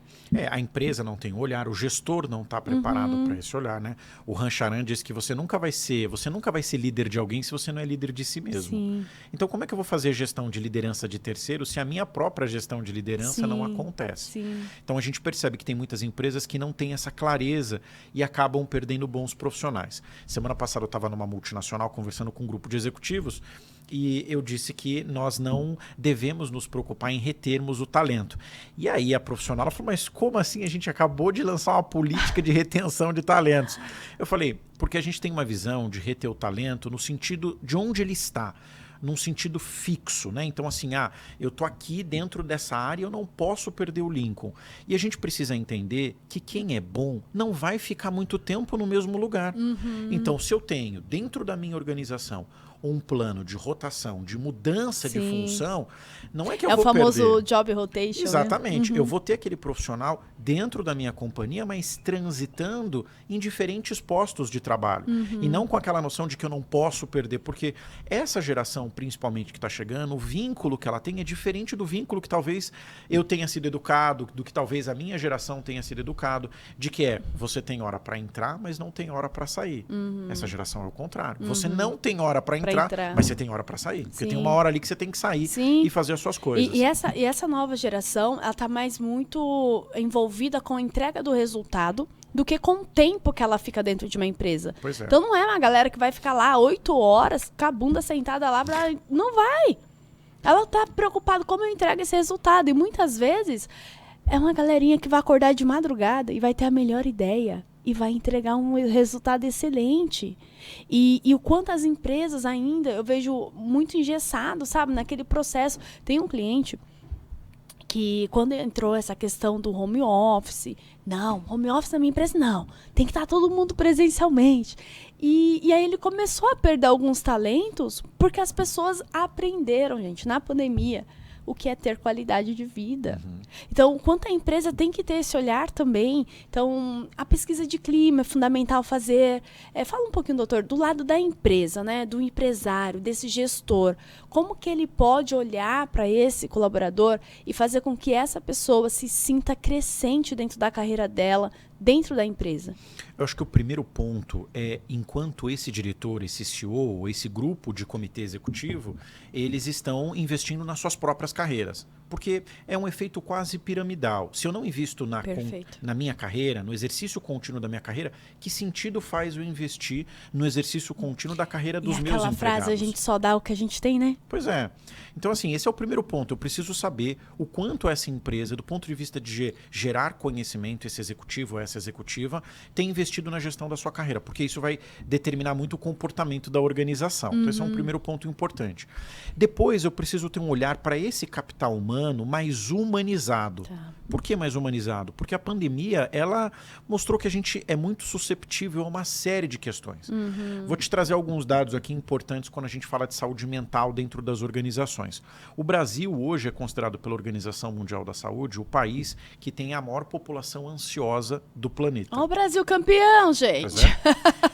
[SPEAKER 2] A empresa não tem olhar, o gestor não está preparado para esse olhar, né? O Rancharan diz que você nunca vai ser líder de alguém se você não é líder de si mesmo.
[SPEAKER 1] Sim.
[SPEAKER 2] Então, como é que eu vou fazer gestão de liderança de terceiro se a minha própria gestão de liderança não acontece?
[SPEAKER 1] Sim.
[SPEAKER 2] Então, a gente percebe que tem muitas empresas que não têm essa clareza e acabam perdendo bons profissionais. Semana passada eu estava numa multinacional conversando com um grupo de executivos e eu disse que nós não devemos nos preocupar em retermos o talento. E aí a profissional ela falou, mas como assim a gente acabou de lançar uma política de retenção de talentos? Eu falei, porque a gente tem uma visão de reter o talento no sentido de onde ele está, num sentido fixo, né? Então assim, eu tô aqui dentro dessa área, eu não posso perder o Lincoln. E a gente precisa entender que quem é bom não vai ficar muito tempo no mesmo lugar. Então, se eu tenho dentro da minha organização um plano de rotação, de mudança de função, não é que eu vou perder. É o famoso
[SPEAKER 1] job rotation.
[SPEAKER 2] Exatamente. Né? Eu vou ter aquele profissional dentro da minha companhia, mas transitando em diferentes postos de trabalho. E não com aquela noção de que eu não posso perder, porque essa geração, principalmente que está chegando, o vínculo que ela tem é diferente do vínculo que talvez eu tenha sido educado, do que talvez a minha geração tenha sido educado, de que você tem hora para entrar, mas não tem hora para sair. Essa geração é o contrário. Você não tem hora para entrar, mas você tem hora para sair. Porque tem uma hora ali que você tem que sair e fazer as suas coisas.
[SPEAKER 1] E essa nova geração, ela tá mais muito envolvida com a entrega do resultado do que com o tempo que ela fica dentro de uma empresa.
[SPEAKER 2] Pois é.
[SPEAKER 1] Então não é uma galera que vai ficar lá 8 horas com a bunda sentada lá. Não vai. Ela tá preocupada como eu entrego esse resultado. E muitas vezes é uma galerinha que vai acordar de madrugada e vai ter a melhor ideia. E vai entregar um resultado excelente. E o quanto as empresas ainda, eu vejo muito engessado, sabe? Naquele processo. Tem um cliente que quando entrou essa questão do home office, home office na minha empresa não, tem que estar todo mundo presencialmente. E aí ele começou a perder alguns talentos porque as pessoas aprenderam, gente, na pandemia, o que é ter qualidade de vida. Então, quanto a empresa tem que ter esse olhar também. Então, a pesquisa de clima é fundamental fazer. Fala um pouquinho, doutor, do lado da empresa, né? Do empresário, desse gestor. Como que ele pode olhar para esse colaborador e fazer com que essa pessoa se sinta crescente dentro da carreira dela, dentro da empresa?
[SPEAKER 2] Eu acho que o primeiro ponto é, enquanto esse diretor, esse CEO, esse grupo de comitê executivo, eles estão investindo nas suas próprias carreiras. Porque é um efeito quase piramidal. Se eu não invisto na minha carreira, no exercício contínuo da minha carreira, que sentido faz eu investir no exercício contínuo da carreira dos meus empregados?
[SPEAKER 1] Aquela frase, a gente só dá o que a gente tem, né?
[SPEAKER 2] Pois é. Então, assim, esse é o primeiro ponto. Eu preciso saber o quanto essa empresa, do ponto de vista de gerar conhecimento, esse executivo ou essa executiva, tem investido na gestão da sua carreira, porque isso vai determinar muito o comportamento da organização. Então, esse é um primeiro ponto importante. Depois, eu preciso ter um olhar para esse capital humano mais humanizado.
[SPEAKER 1] Tá.
[SPEAKER 2] Por que mais humanizado? Porque a pandemia, ela mostrou que a gente é muito susceptível a uma série de questões. Vou te trazer alguns dados aqui importantes quando a gente fala de saúde mental dentro das organizações. O Brasil hoje é considerado pela Organização Mundial da Saúde o país que tem a maior população ansiosa do planeta.
[SPEAKER 1] Ó, o Brasil campeão, gente!
[SPEAKER 2] Pois é.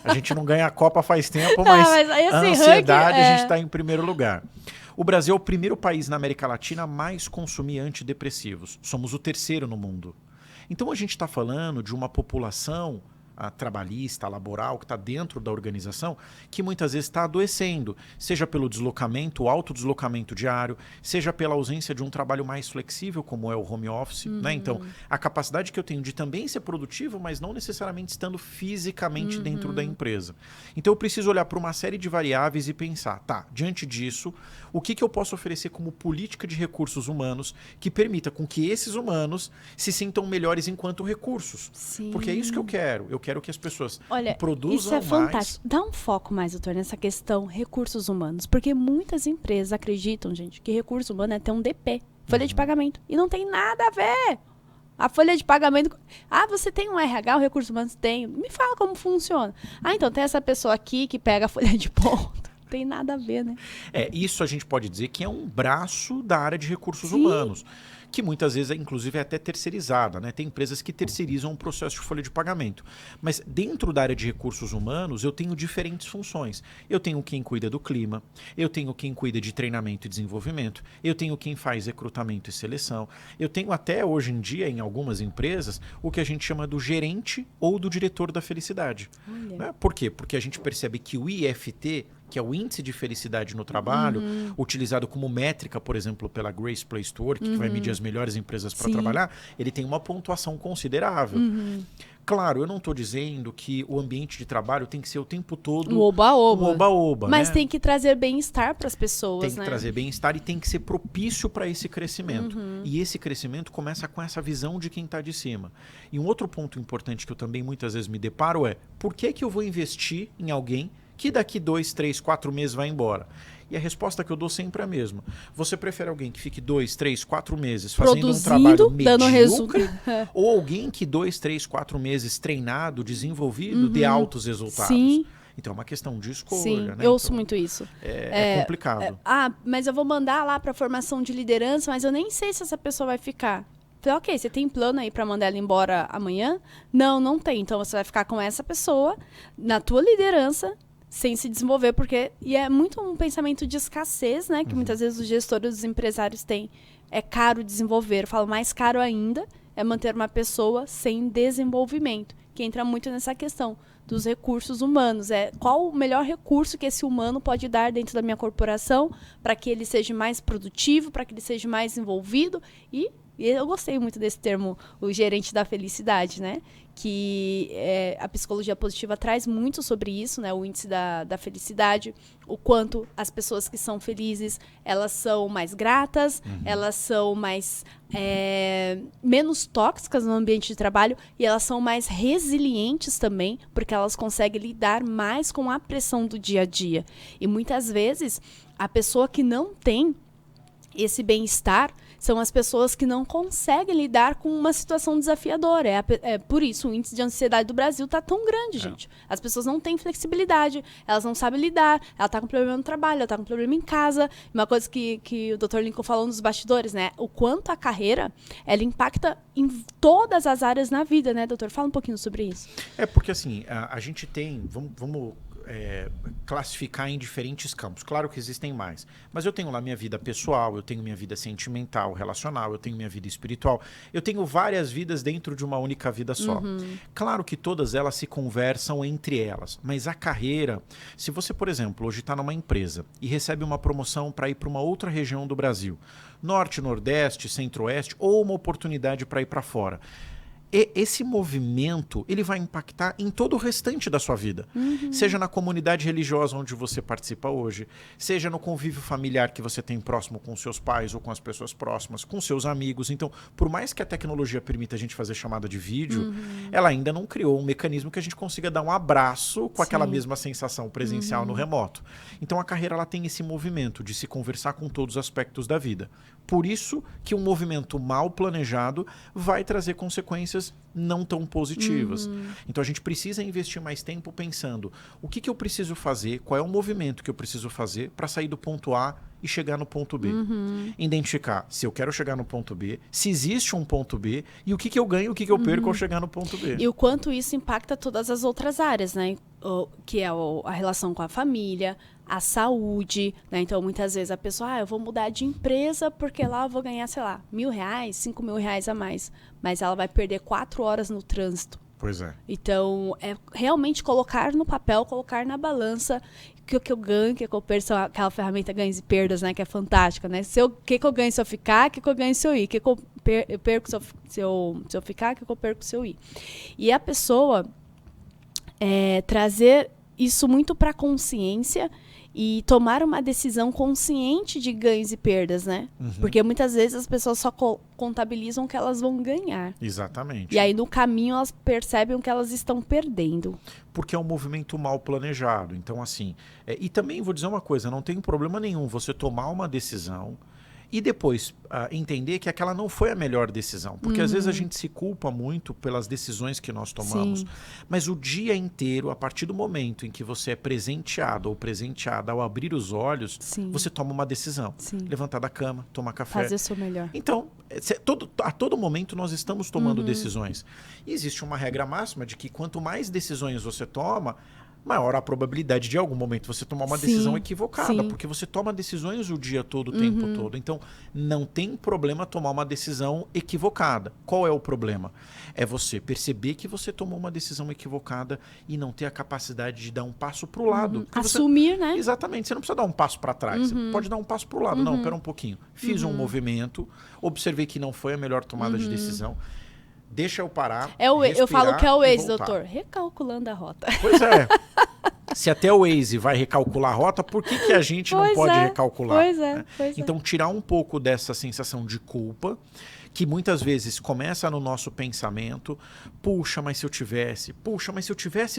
[SPEAKER 2] A gente não ganha a Copa faz tempo, mas,
[SPEAKER 1] aí, assim,
[SPEAKER 2] a ansiedade
[SPEAKER 1] ranking,
[SPEAKER 2] a gente está em primeiro lugar. O Brasil é o primeiro país na América Latina a mais consumir antidepressivos. Somos o terceiro no mundo. Então a gente está falando de uma população trabalhista, laboral, que está dentro da organização, que muitas vezes está adoecendo, seja pelo deslocamento, o alto deslocamento diário, seja pela ausência de um trabalho mais flexível, como é o home office. Né? Então, a capacidade que eu tenho de também ser produtivo, mas não necessariamente estando fisicamente dentro da empresa. Então, eu preciso olhar para uma série de variáveis e pensar, tá, diante disso, o que eu posso oferecer como política de recursos humanos que permita com que esses humanos se sintam melhores enquanto recursos.
[SPEAKER 1] Sim.
[SPEAKER 2] Porque é isso que eu quero. Eu quero que as pessoas produzam mais.
[SPEAKER 1] Isso é fantástico. Dá um foco mais, doutor, nessa questão recursos humanos. Porque muitas empresas acreditam, gente, que recurso humano é ter um DP, folha de pagamento. E não tem nada a ver. A folha de pagamento... Ah, você tem um RH, o recurso humano? Tem. Me fala como funciona. Ah, então tem essa pessoa aqui que pega a folha de ponta. Tem nada a ver, né?
[SPEAKER 2] Isso a gente pode dizer que é um braço da área de recursos humanos, que muitas vezes, inclusive, é até terceirizada, né? Tem empresas que terceirizam o processo de folha de pagamento. Mas dentro da área de recursos humanos, eu tenho diferentes funções. Eu tenho quem cuida do clima, eu tenho quem cuida de treinamento e desenvolvimento, eu tenho quem faz recrutamento e seleção, eu tenho até hoje em dia, em algumas empresas, o que a gente chama do gerente ou do diretor da felicidade. Né? Por quê? Porque a gente percebe que o IFT, que é o Índice de Felicidade no Trabalho, utilizado como métrica, por exemplo, pela Great Place to Work, que vai medir as melhores empresas para trabalhar, ele tem uma pontuação considerável. Claro, eu não estou dizendo que o ambiente de trabalho tem que ser o tempo todo
[SPEAKER 1] um oba-oba.
[SPEAKER 2] Um oba-oba,
[SPEAKER 1] mas
[SPEAKER 2] né?
[SPEAKER 1] tem que trazer bem-estar para as pessoas,
[SPEAKER 2] Tem que trazer bem-estar e tem que ser propício para esse crescimento. E esse crescimento começa com essa visão de quem está de cima. E um outro ponto importante que eu também muitas vezes me deparo é: por que eu vou investir em alguém que daqui 2, 3, 4 meses vai embora? E a resposta que eu dou sempre é a mesma. Você prefere alguém que fique 2, 3, 4 meses fazendo um trabalho medíocre ou alguém que 2, 3, 4 meses treinado, desenvolvido, dê altos resultados?
[SPEAKER 1] Sim.
[SPEAKER 2] Então é uma questão de escolha.
[SPEAKER 1] Sim,
[SPEAKER 2] né?
[SPEAKER 1] eu ouço
[SPEAKER 2] então,
[SPEAKER 1] muito isso.
[SPEAKER 2] É complicado.
[SPEAKER 1] Mas eu vou mandar lá para formação de liderança, mas eu nem sei se essa pessoa vai ficar. Falei, ok, você tem plano aí para mandar ela embora amanhã? Não, não tem. Então você vai ficar com essa pessoa na tua liderança, sem se desenvolver, porque... E é muito um pensamento de escassez, né? Que muitas vezes os gestores, os empresários têm. É caro desenvolver. Eu falo, mais caro ainda é manter uma pessoa sem desenvolvimento, que entra muito nessa questão dos recursos humanos. Qual o melhor recurso que esse humano pode dar dentro da minha corporação para que ele seja mais produtivo, para que ele seja mais envolvido. E eu gostei muito desse termo, o gerente da felicidade, né? Que a psicologia positiva traz muito sobre isso, né? O índice da felicidade, o quanto as pessoas que são felizes, elas são mais gratas, elas são mais menos tóxicas no ambiente de trabalho e elas são mais resilientes também, porque elas conseguem lidar mais com a pressão do dia a dia. E muitas vezes, a pessoa que não tem esse bem-estar são as pessoas que não conseguem lidar com uma situação desafiadora. É por isso o índice de ansiedade do Brasil está tão grande, gente. As pessoas não têm flexibilidade, elas não sabem lidar, ela está com problema no trabalho, ela está com problema em casa. Uma coisa que o Dr. Lincoln falou nos bastidores, né? O quanto a carreira, ela impacta em todas as áreas na vida, né, doutor? Fala um pouquinho sobre isso.
[SPEAKER 2] Porque assim, a gente tem, vamos classificar em diferentes campos. Claro que existem mais, mas eu tenho lá minha vida pessoal, eu tenho minha vida sentimental, relacional, eu tenho minha vida espiritual, eu tenho várias vidas dentro de uma única vida só. Claro que todas elas se conversam entre elas, mas a carreira, se você, por exemplo, hoje está numa empresa e recebe uma promoção para ir para uma outra região do Brasil, Norte, Nordeste, Centro-Oeste, ou uma oportunidade para ir para fora, esse movimento, ele vai impactar em todo o restante da sua vida. Seja na comunidade religiosa onde você participa hoje, seja no convívio familiar que você tem próximo com seus pais ou com as pessoas próximas, com seus amigos. Então, por mais que a tecnologia permita a gente fazer chamada de vídeo, ela ainda não criou um mecanismo que a gente consiga dar um abraço com aquela mesma sensação presencial no remoto. Então, a carreira ela tem esse movimento de se conversar com todos os aspectos da vida. Por isso que um movimento mal planejado vai trazer consequências não tão positivas. Então a gente precisa investir mais tempo pensando o que eu preciso fazer, qual é o movimento que eu preciso fazer para sair do ponto A e chegar no ponto B. Identificar se eu quero chegar no ponto B, se existe um ponto B e o que eu ganho, o que eu perco ao chegar no ponto B.
[SPEAKER 1] E o quanto isso impacta todas as outras áreas, né? Que é a relação com a família, a saúde, né? Então, muitas vezes a pessoa, eu vou mudar de empresa porque lá eu vou ganhar, sei lá, R$1.000, R$5.000 a mais. Mas ela vai perder 4 horas no trânsito.
[SPEAKER 2] Pois é.
[SPEAKER 1] Então, é realmente colocar no papel, colocar na balança o que eu ganho, o que eu perco, aquela ferramenta ganhos e perdas, né? Que é fantástica, né? O que eu ganho se eu ficar, o que eu ganho se eu ir, o que eu perco se eu ficar, o que eu perco se eu ir. E a pessoa trazer isso muito para a consciência e tomar uma decisão consciente de ganhos e perdas, né? Porque muitas vezes as pessoas só contabilizam o que elas vão ganhar.
[SPEAKER 2] Exatamente.
[SPEAKER 1] E aí no caminho elas percebem o que elas estão perdendo.
[SPEAKER 2] Porque é um movimento mal planejado. Então assim, e também vou dizer uma coisa, não tem problema nenhum você tomar uma decisão e depois entender que aquela não foi a melhor decisão. Porque às vezes a gente se culpa muito pelas decisões que nós tomamos.
[SPEAKER 1] Sim.
[SPEAKER 2] Mas o dia inteiro, a partir do momento em que você é presenteado ou presenteada ao abrir os olhos,
[SPEAKER 1] Sim.
[SPEAKER 2] você toma uma decisão.
[SPEAKER 1] Sim.
[SPEAKER 2] Levantar da cama, tomar café.
[SPEAKER 1] Fazer o seu melhor.
[SPEAKER 2] Então, a todo momento nós estamos tomando decisões. E existe uma regra máxima de que quanto mais decisões você toma, maior a probabilidade de, em algum momento, você tomar uma decisão equivocada.
[SPEAKER 1] Sim.
[SPEAKER 2] Porque você toma decisões o dia todo, o tempo todo. Então, não tem problema tomar uma decisão equivocada. Qual é o problema? É você perceber que você tomou uma decisão equivocada e não ter a capacidade de dar um passo para o lado.
[SPEAKER 1] Assumir, né?
[SPEAKER 2] Exatamente. Você não precisa dar um passo para trás. Você pode dar um passo para o lado. Não, pera um pouquinho. Fiz um movimento, observei que não foi a melhor tomada de decisão. Deixa eu parar.
[SPEAKER 1] Eu falo que é o Waze,
[SPEAKER 2] voltar.
[SPEAKER 1] doutor. Recalculando a rota.
[SPEAKER 2] Pois é. Se até o Waze vai recalcular a rota, por que a gente não pode recalcular?
[SPEAKER 1] Pois é,
[SPEAKER 2] né?
[SPEAKER 1] pois
[SPEAKER 2] então, tirar um pouco dessa sensação de culpa, que muitas vezes começa no nosso pensamento. Puxa, mas se eu tivesse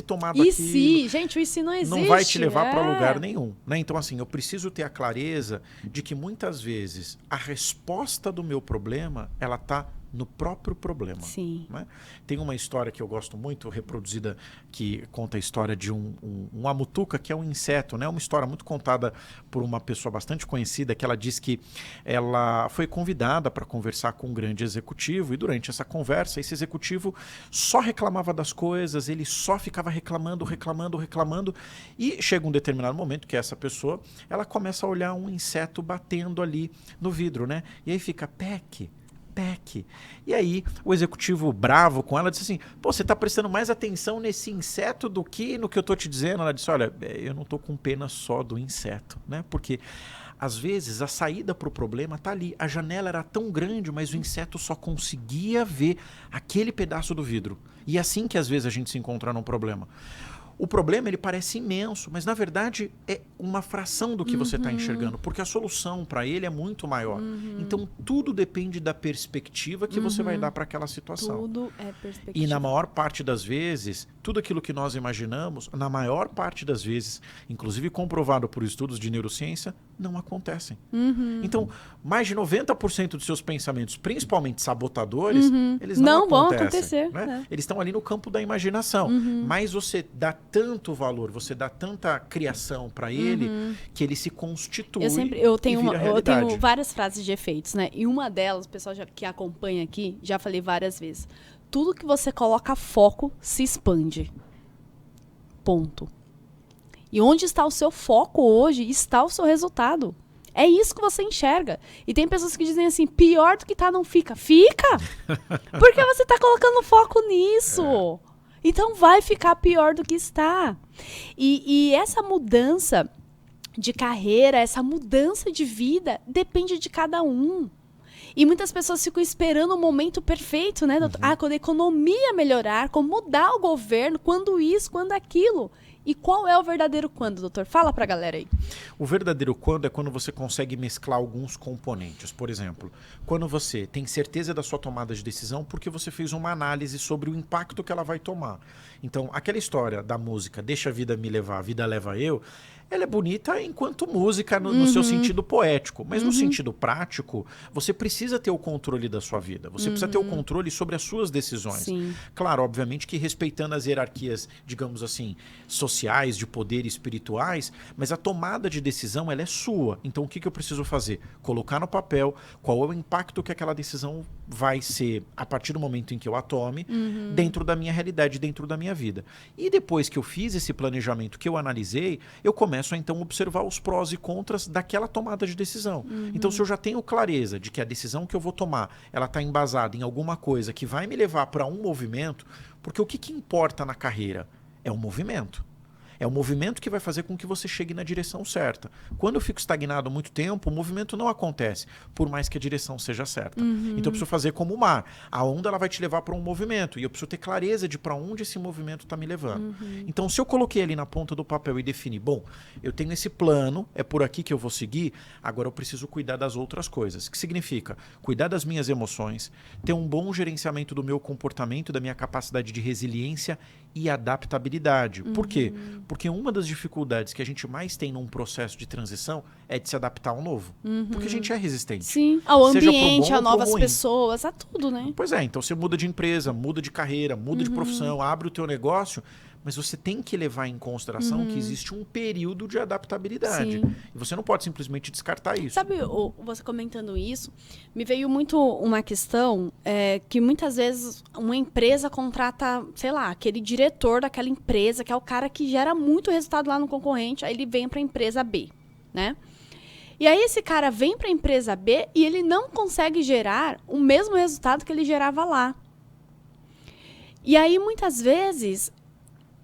[SPEAKER 2] tomado aquilo...
[SPEAKER 1] Gente, o e se não existe.
[SPEAKER 2] Não vai te levar para lugar nenhum. Né? Então, assim, eu preciso ter a clareza de que muitas vezes a resposta do meu problema, ela está no próprio problema.
[SPEAKER 1] Sim.
[SPEAKER 2] Né? Tem uma história que eu gosto muito, reproduzida, que conta a história de um amutuca, que é um inseto, né? Uma história muito contada por uma pessoa bastante conhecida, que ela diz que ela foi convidada para conversar com um grande executivo, e durante essa conversa, esse executivo só reclamava das coisas, ele só ficava reclamando, e chega um determinado momento que essa pessoa, ela começa a olhar um inseto batendo ali no vidro, né? E aí fica, Peck. E aí o executivo bravo com ela disse assim, pô, você está prestando mais atenção nesse inseto do que no que eu estou te dizendo? Ela disse, olha, eu não estou com pena só do inseto, né? Porque às vezes a saída para o problema está ali. A janela era tão grande, mas o inseto só conseguia ver aquele pedaço do vidro. E é assim que às vezes a gente se encontra num problema. O problema, ele parece imenso, mas na verdade é uma fração do que você está enxergando, porque a solução para ele é muito maior. Então tudo depende da perspectiva que você vai dar para aquela situação.
[SPEAKER 1] Tudo é perspectiva.
[SPEAKER 2] E na maior parte das vezes, tudo aquilo que nós imaginamos, na maior parte das vezes, inclusive comprovado por estudos de neurociência, não acontecem. Então, mais de 90% dos seus pensamentos, principalmente sabotadores, eles não
[SPEAKER 1] vão
[SPEAKER 2] acontecem,
[SPEAKER 1] acontecer.
[SPEAKER 2] né? Eles estão ali no campo da imaginação. Mas você dá tanto valor, você dá tanta criação para ele, que ele se constitui
[SPEAKER 1] eu tenho
[SPEAKER 2] e vira realidade.
[SPEAKER 1] Eu tenho várias frases de efeitos, né? E uma delas, o pessoal que acompanha aqui, já falei várias vezes. Tudo que você coloca foco se expande. Ponto. E onde está o seu foco hoje, está o seu resultado. É isso que você enxerga. E tem pessoas que dizem assim, pior do que tá não fica. Fica! Porque você tá colocando foco nisso. Então vai ficar pior do que está. E essa mudança de carreira, essa mudança de vida, depende de cada um. E muitas pessoas ficam esperando o momento perfeito, né, doutor? Quando a economia melhorar, como mudar o governo, quando isso, quando aquilo. E qual é o verdadeiro quando, doutor? Fala pra galera aí.
[SPEAKER 2] O verdadeiro quando é quando você consegue mesclar alguns componentes. Por exemplo, quando você tem certeza da sua tomada de decisão porque você fez uma análise sobre o impacto que ela vai tomar. Então, aquela história da música Deixa a Vida Me Levar, a Vida Leva Eu, ela é bonita enquanto música no seu sentido poético. Mas no sentido prático, você precisa ter o controle da sua vida. Você precisa ter o controle sobre as suas decisões.
[SPEAKER 1] Sim.
[SPEAKER 2] Claro, obviamente que respeitando as hierarquias, digamos assim, sociais, de poder espirituais, mas a tomada de decisão, ela é sua. Então o que eu preciso fazer? Colocar no papel qual é o impacto que aquela decisão vai ser a partir do momento em que eu a tome, dentro da minha realidade, dentro da minha vida. E depois que eu fiz esse planejamento, que eu analisei, eu começo a então observar os prós e contras daquela tomada de decisão. Então se eu já tenho clareza de que a decisão que eu vou tomar, ela está embasada em alguma coisa que vai me levar para um movimento, porque o que importa na carreira? É o movimento. É o movimento que vai fazer com que você chegue na direção certa. Quando eu fico estagnado há muito tempo, o movimento não acontece, por mais que a direção seja certa. Então eu preciso fazer como o mar. A onda ela vai te levar para um movimento, e eu preciso ter clareza de para onde esse movimento está me levando. Então se eu coloquei ali na ponta do papel e defini, bom, eu tenho esse plano, é por aqui que eu vou seguir, agora eu preciso cuidar das outras coisas. Que significa cuidar das minhas emoções, ter um bom gerenciamento do meu comportamento, da minha capacidade de resiliência e adaptabilidade. Por quê? Porque uma das dificuldades que a gente mais tem num processo de transição é de se adaptar ao novo. Porque a gente é resistente.
[SPEAKER 1] Sim, ao
[SPEAKER 2] Seja pro
[SPEAKER 1] ambiente,
[SPEAKER 2] bom
[SPEAKER 1] a
[SPEAKER 2] ou pro
[SPEAKER 1] novas
[SPEAKER 2] ruim.
[SPEAKER 1] pessoas, a tudo, né?
[SPEAKER 2] Pois é, então você muda de empresa, muda de carreira, muda de profissão, abre o teu negócio, mas você tem que levar em consideração que existe um período de adaptabilidade.
[SPEAKER 1] Sim.
[SPEAKER 2] E você não pode simplesmente descartar isso.
[SPEAKER 1] Sabe, você comentando isso, me veio muito uma questão que muitas vezes uma empresa contrata, sei lá, aquele diretor daquela empresa, que é o cara que gera muito resultado lá no concorrente, aí ele vem para a empresa B, né? E aí esse cara vem para a empresa B e ele não consegue gerar o mesmo resultado que ele gerava lá. E aí, muitas vezes,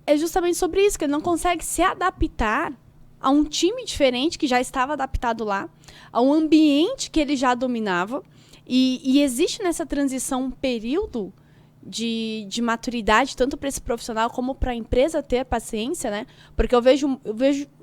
[SPEAKER 1] é justamente sobre isso, que ele não consegue se adaptar a um time diferente que já estava adaptado lá, a um ambiente que ele já dominava. E existe nessa transição um período de maturidade, tanto para esse profissional como para a empresa ter paciência, né? Porque eu vejo,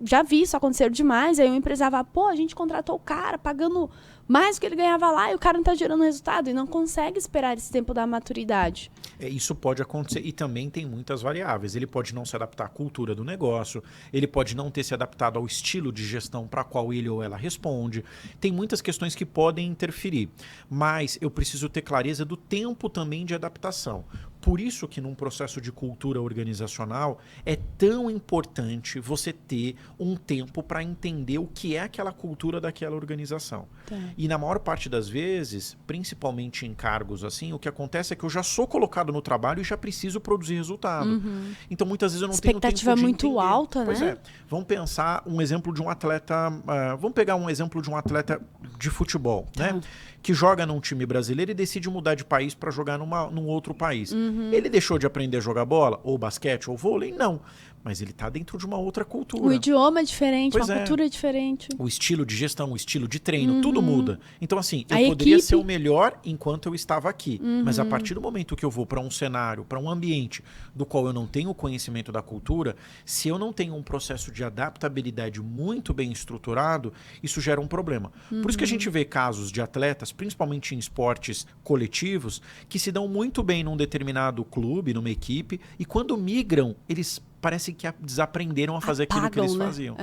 [SPEAKER 1] já vi isso acontecer demais, aí o empresário fala, pô, a gente contratou o cara pagando mais do que ele ganhava lá e o cara não está gerando resultado e não consegue esperar esse tempo da maturidade.
[SPEAKER 2] Isso pode acontecer e também tem muitas variáveis. Ele pode não se adaptar à cultura do negócio, ele pode não ter se adaptado ao estilo de gestão para qual ele ou ela responde. Tem muitas questões que podem interferir, mas eu preciso ter clareza do tempo também de adaptação. Por isso que num processo de cultura organizacional é tão importante você ter um tempo para entender o que é aquela cultura daquela organização.
[SPEAKER 1] Tá.
[SPEAKER 2] E na maior parte das vezes, principalmente em cargos assim, o que acontece é que eu já sou colocado no trabalho e já preciso produzir resultado. Então muitas vezes eu não tenho tempo de entender.
[SPEAKER 1] Expectativa muito alta, né?
[SPEAKER 2] Pois é. Vamos pensar um exemplo de um atleta, vamos pegar um exemplo de um atleta de futebol, né? Que joga num time brasileiro e decide mudar de país para jogar num outro país. Ele deixou de aprender a jogar bola, ou basquete, ou vôlei? Não. Mas ele está dentro de uma outra cultura.
[SPEAKER 1] O idioma é diferente,
[SPEAKER 2] Pois
[SPEAKER 1] uma cultura é diferente.
[SPEAKER 2] O estilo de gestão, o estilo de treino, tudo muda. Então, assim, eu
[SPEAKER 1] A
[SPEAKER 2] poderia
[SPEAKER 1] equipe.
[SPEAKER 2] ser o melhor enquanto eu estava aqui. Mas a partir do momento que eu vou para um cenário, para um ambiente do qual eu não tenho conhecimento da cultura, se eu não tenho um processo de adaptabilidade muito bem estruturado, isso gera um problema. Por isso que a gente vê casos de atletas, principalmente em esportes coletivos, que se dão muito bem num determinado clube, numa equipe, e quando migram, eles parece que desaprenderam a fazer aquilo que eles faziam.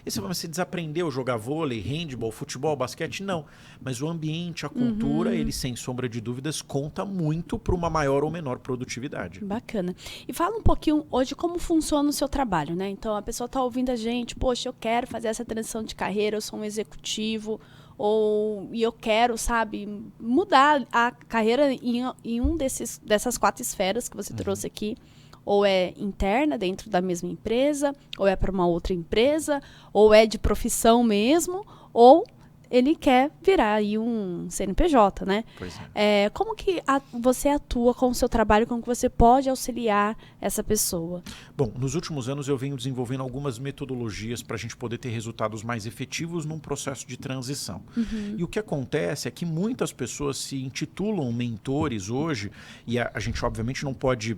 [SPEAKER 2] E você fala, mas você desaprendeu a jogar vôlei, handball, futebol, basquete? Não. Mas o ambiente, a cultura, ele, sem sombra de dúvidas, conta muito para uma maior ou menor produtividade.
[SPEAKER 1] Bacana. E fala um pouquinho hoje como funciona o seu trabalho, né? Então, a pessoa está ouvindo a gente, poxa, eu quero fazer essa transição de carreira, eu sou um executivo, e eu quero, sabe, mudar a carreira em dessas 4 esferas que você trouxe aqui. Ou é interna, dentro da mesma empresa, ou é para uma outra empresa, ou é de profissão mesmo, ou ele quer virar aí um CNPJ, né?
[SPEAKER 2] Pois é.
[SPEAKER 1] Como que você atua com o seu trabalho, como que você pode auxiliar essa pessoa?
[SPEAKER 2] Bom, nos últimos anos eu venho desenvolvendo algumas metodologias para a gente poder ter resultados mais efetivos num processo de transição. E o que acontece é que muitas pessoas se intitulam mentores hoje, e a gente obviamente não pode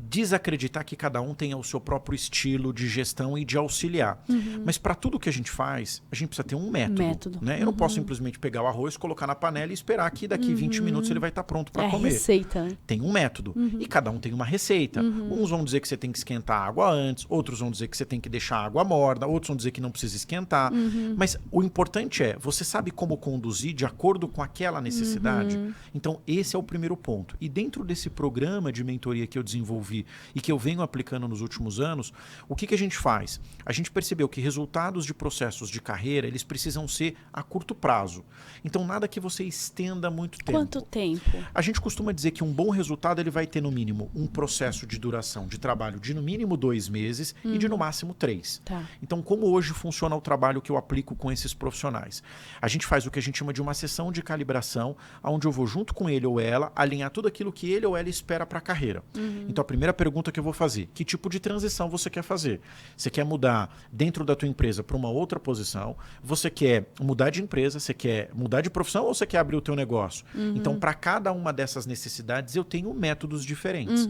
[SPEAKER 2] desacreditar que cada um tenha o seu próprio estilo de gestão e de auxiliar. Mas para tudo que a gente faz, a gente precisa ter um método. Né? Eu não posso simplesmente pegar o arroz, colocar na panela e esperar que daqui 20 minutos ele vai estar pronto para comer.
[SPEAKER 1] Receita, né?
[SPEAKER 2] Tem um método. E cada um tem uma receita. Uns vão dizer que você tem que esquentar a água antes, outros vão dizer que você tem que deixar a água morna, outros vão dizer que não precisa esquentar. Mas o importante é, você sabe como conduzir de acordo com aquela necessidade? Então, esse é o primeiro ponto. E dentro desse programa de mentoria que eu desenvolvi e que eu venho aplicando nos últimos anos, o que a gente faz? A gente percebeu que resultados de processos de carreira, eles precisam ser a curto prazo. Então, nada que você estenda muito tempo.
[SPEAKER 1] Quanto tempo?
[SPEAKER 2] A gente costuma dizer que um bom resultado ele vai ter, no mínimo, um processo de duração de trabalho de, no mínimo, 2 meses e de, no máximo, 3.
[SPEAKER 1] Tá.
[SPEAKER 2] Então, como hoje funciona o trabalho que eu aplico com esses profissionais? A gente faz o que a gente chama de uma sessão de calibração, onde eu vou, junto com ele ou ela, alinhar tudo aquilo que ele ou ela espera para a carreira. Então, a primeira pergunta que eu vou fazer, que tipo de transição você quer fazer? Você quer mudar dentro da tua empresa para uma outra posição? Você quer mudar de empresa? Você quer mudar de profissão ou você quer abrir o teu negócio? Então, para cada uma dessas necessidades, eu tenho métodos diferentes.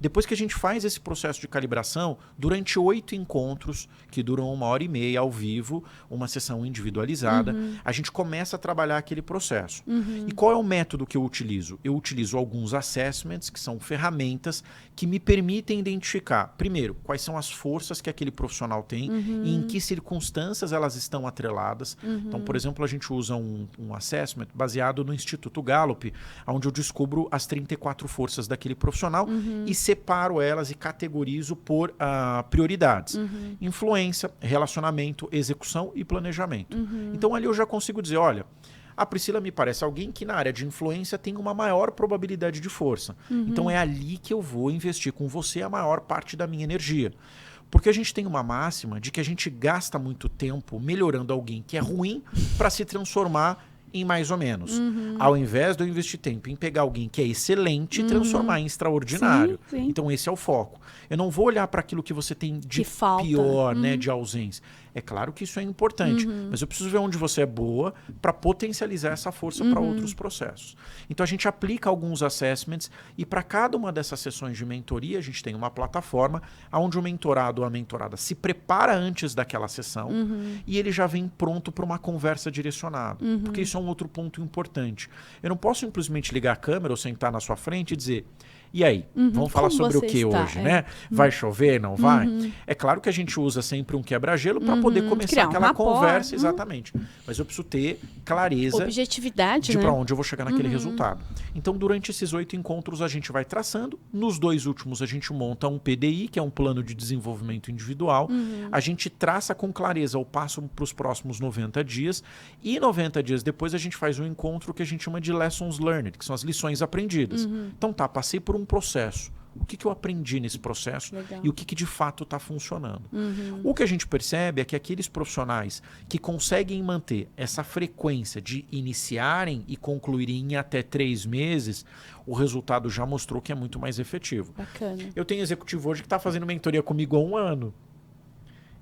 [SPEAKER 2] Depois que a gente faz esse processo de calibração, durante 8 encontros, que duram 1h30 ao vivo, uma sessão individualizada, a gente começa a trabalhar aquele processo. E qual é o método que eu utilizo? Eu utilizo alguns assessments, que são ferramentas que me permitem identificar, primeiro, quais são as forças que aquele profissional tem e em que circunstâncias elas estão atreladas. Então, por exemplo, a gente usa um assessment baseado no Instituto Gallup, onde eu descubro as 34 forças daquele profissional e separo elas e categorizo por prioridades. Influência, relacionamento, execução e planejamento. Então, ali eu já consigo dizer, olha, a Priscila me parece alguém que na área de influência tem uma maior probabilidade de força. Então é ali que eu vou investir com você a maior parte da minha energia. Porque a gente tem uma máxima de que a gente gasta muito tempo melhorando alguém que é ruim para se transformar em mais ou menos. Ao invés de eu investir tempo em pegar alguém que é excelente e transformar em extraordinário.
[SPEAKER 1] Sim.
[SPEAKER 2] Então esse é o foco. Eu não vou olhar para aquilo que você tem de
[SPEAKER 1] falta.
[SPEAKER 2] pior, né, de ausência. É claro que isso é importante, mas eu preciso ver onde você é boa para potencializar essa força para outros processos. Então a gente aplica alguns assessments e para cada uma dessas sessões de mentoria a gente tem uma plataforma onde o mentorado ou a mentorada se prepara antes daquela sessão e ele já vem pronto para uma conversa direcionada. Porque isso é um outro ponto importante. Eu não posso simplesmente ligar a câmera ou sentar na sua frente e dizer... E aí, vamos falar sobre o que hoje, né? Vai chover, não vai? É claro que a gente usa sempre um quebra-gelo para poder começar aquela conversa, exatamente. Mas eu preciso ter clareza,
[SPEAKER 1] objetividade,
[SPEAKER 2] de
[SPEAKER 1] né?
[SPEAKER 2] para onde eu vou chegar naquele resultado. Então, durante esses 8 encontros, a gente vai traçando. Nos 2 últimos, a gente monta um PDI, que é um plano de desenvolvimento individual. A gente traça com clareza o passo para os próximos 90 dias. E 90 dias depois, a gente faz um encontro que a gente chama de Lessons Learned, que são as lições aprendidas. Então, passei por um processo. O que eu aprendi nesse processo
[SPEAKER 1] Legal.
[SPEAKER 2] e o que de fato está funcionando. O que a gente percebe é que aqueles profissionais que conseguem manter essa frequência de iniciarem e concluírem em até 3 meses, o resultado já mostrou que é muito mais efetivo.
[SPEAKER 1] Bacana.
[SPEAKER 2] Eu tenho executivo hoje que está fazendo mentoria comigo há 1 ano.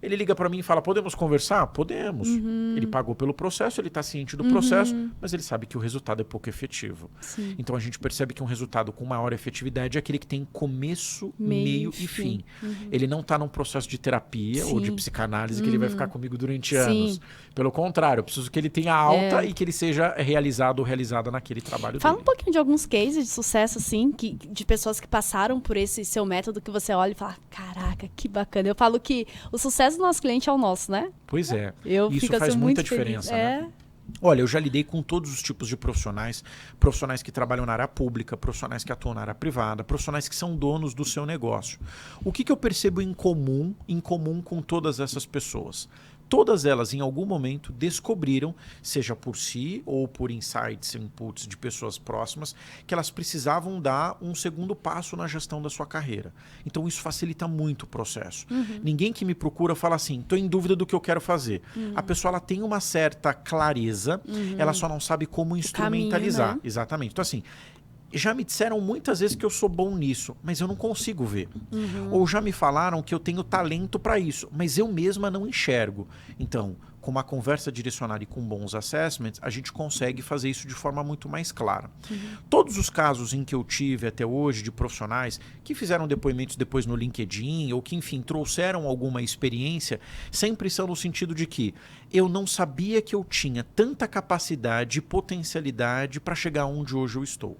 [SPEAKER 2] Ele liga para mim e fala, podemos conversar? Podemos. Ele pagou pelo processo, ele está ciente do processo, mas ele sabe que o resultado é pouco efetivo.
[SPEAKER 1] Sim.
[SPEAKER 2] Então a gente percebe que um resultado com maior efetividade é aquele que tem começo, meio e fim. Ele não está num processo de terapia ou de psicanálise que ele vai ficar comigo durante anos. Pelo contrário, eu preciso que ele tenha alta e que ele seja realizado ou realizada naquele trabalho
[SPEAKER 1] Fala
[SPEAKER 2] dele.
[SPEAKER 1] um pouquinho de alguns cases de sucesso, assim, de pessoas que passaram por esse seu método que você olha e fala, caraca, que bacana. Eu falo que o sucesso do nosso cliente é o nosso, né?
[SPEAKER 2] Pois é.
[SPEAKER 1] Eu
[SPEAKER 2] Isso
[SPEAKER 1] fico
[SPEAKER 2] faz
[SPEAKER 1] assim,
[SPEAKER 2] muita
[SPEAKER 1] muito feliz.
[SPEAKER 2] diferença, né? Olha, eu já lidei com todos os tipos de profissionais, profissionais que trabalham na área pública, profissionais que atuam na área privada, profissionais que são donos do seu negócio. O que eu percebo em comum com todas essas pessoas? Todas elas, em algum momento, descobriram, seja por si ou por insights, inputs de pessoas próximas, que elas precisavam dar um segundo passo na gestão da sua carreira. Então, isso facilita muito o processo. Ninguém que me procura fala assim, estou em dúvida do que eu quero fazer. A pessoa ela tem uma certa clareza, ela só não sabe como instrumentalizar.
[SPEAKER 1] Caminho, né?
[SPEAKER 2] Exatamente. Então, assim, já me disseram muitas vezes que eu sou bom nisso, mas eu não consigo ver. Ou já me falaram que eu tenho talento para isso, mas eu mesma não enxergo. Então, com uma conversa direcionada e com bons assessments, a gente consegue fazer isso de forma muito mais clara. Todos os casos em que eu tive até hoje de profissionais que fizeram depoimentos depois no LinkedIn ou que, enfim, trouxeram alguma experiência, sempre são no sentido de que eu não sabia que eu tinha tanta capacidade e potencialidade para chegar onde hoje eu estou.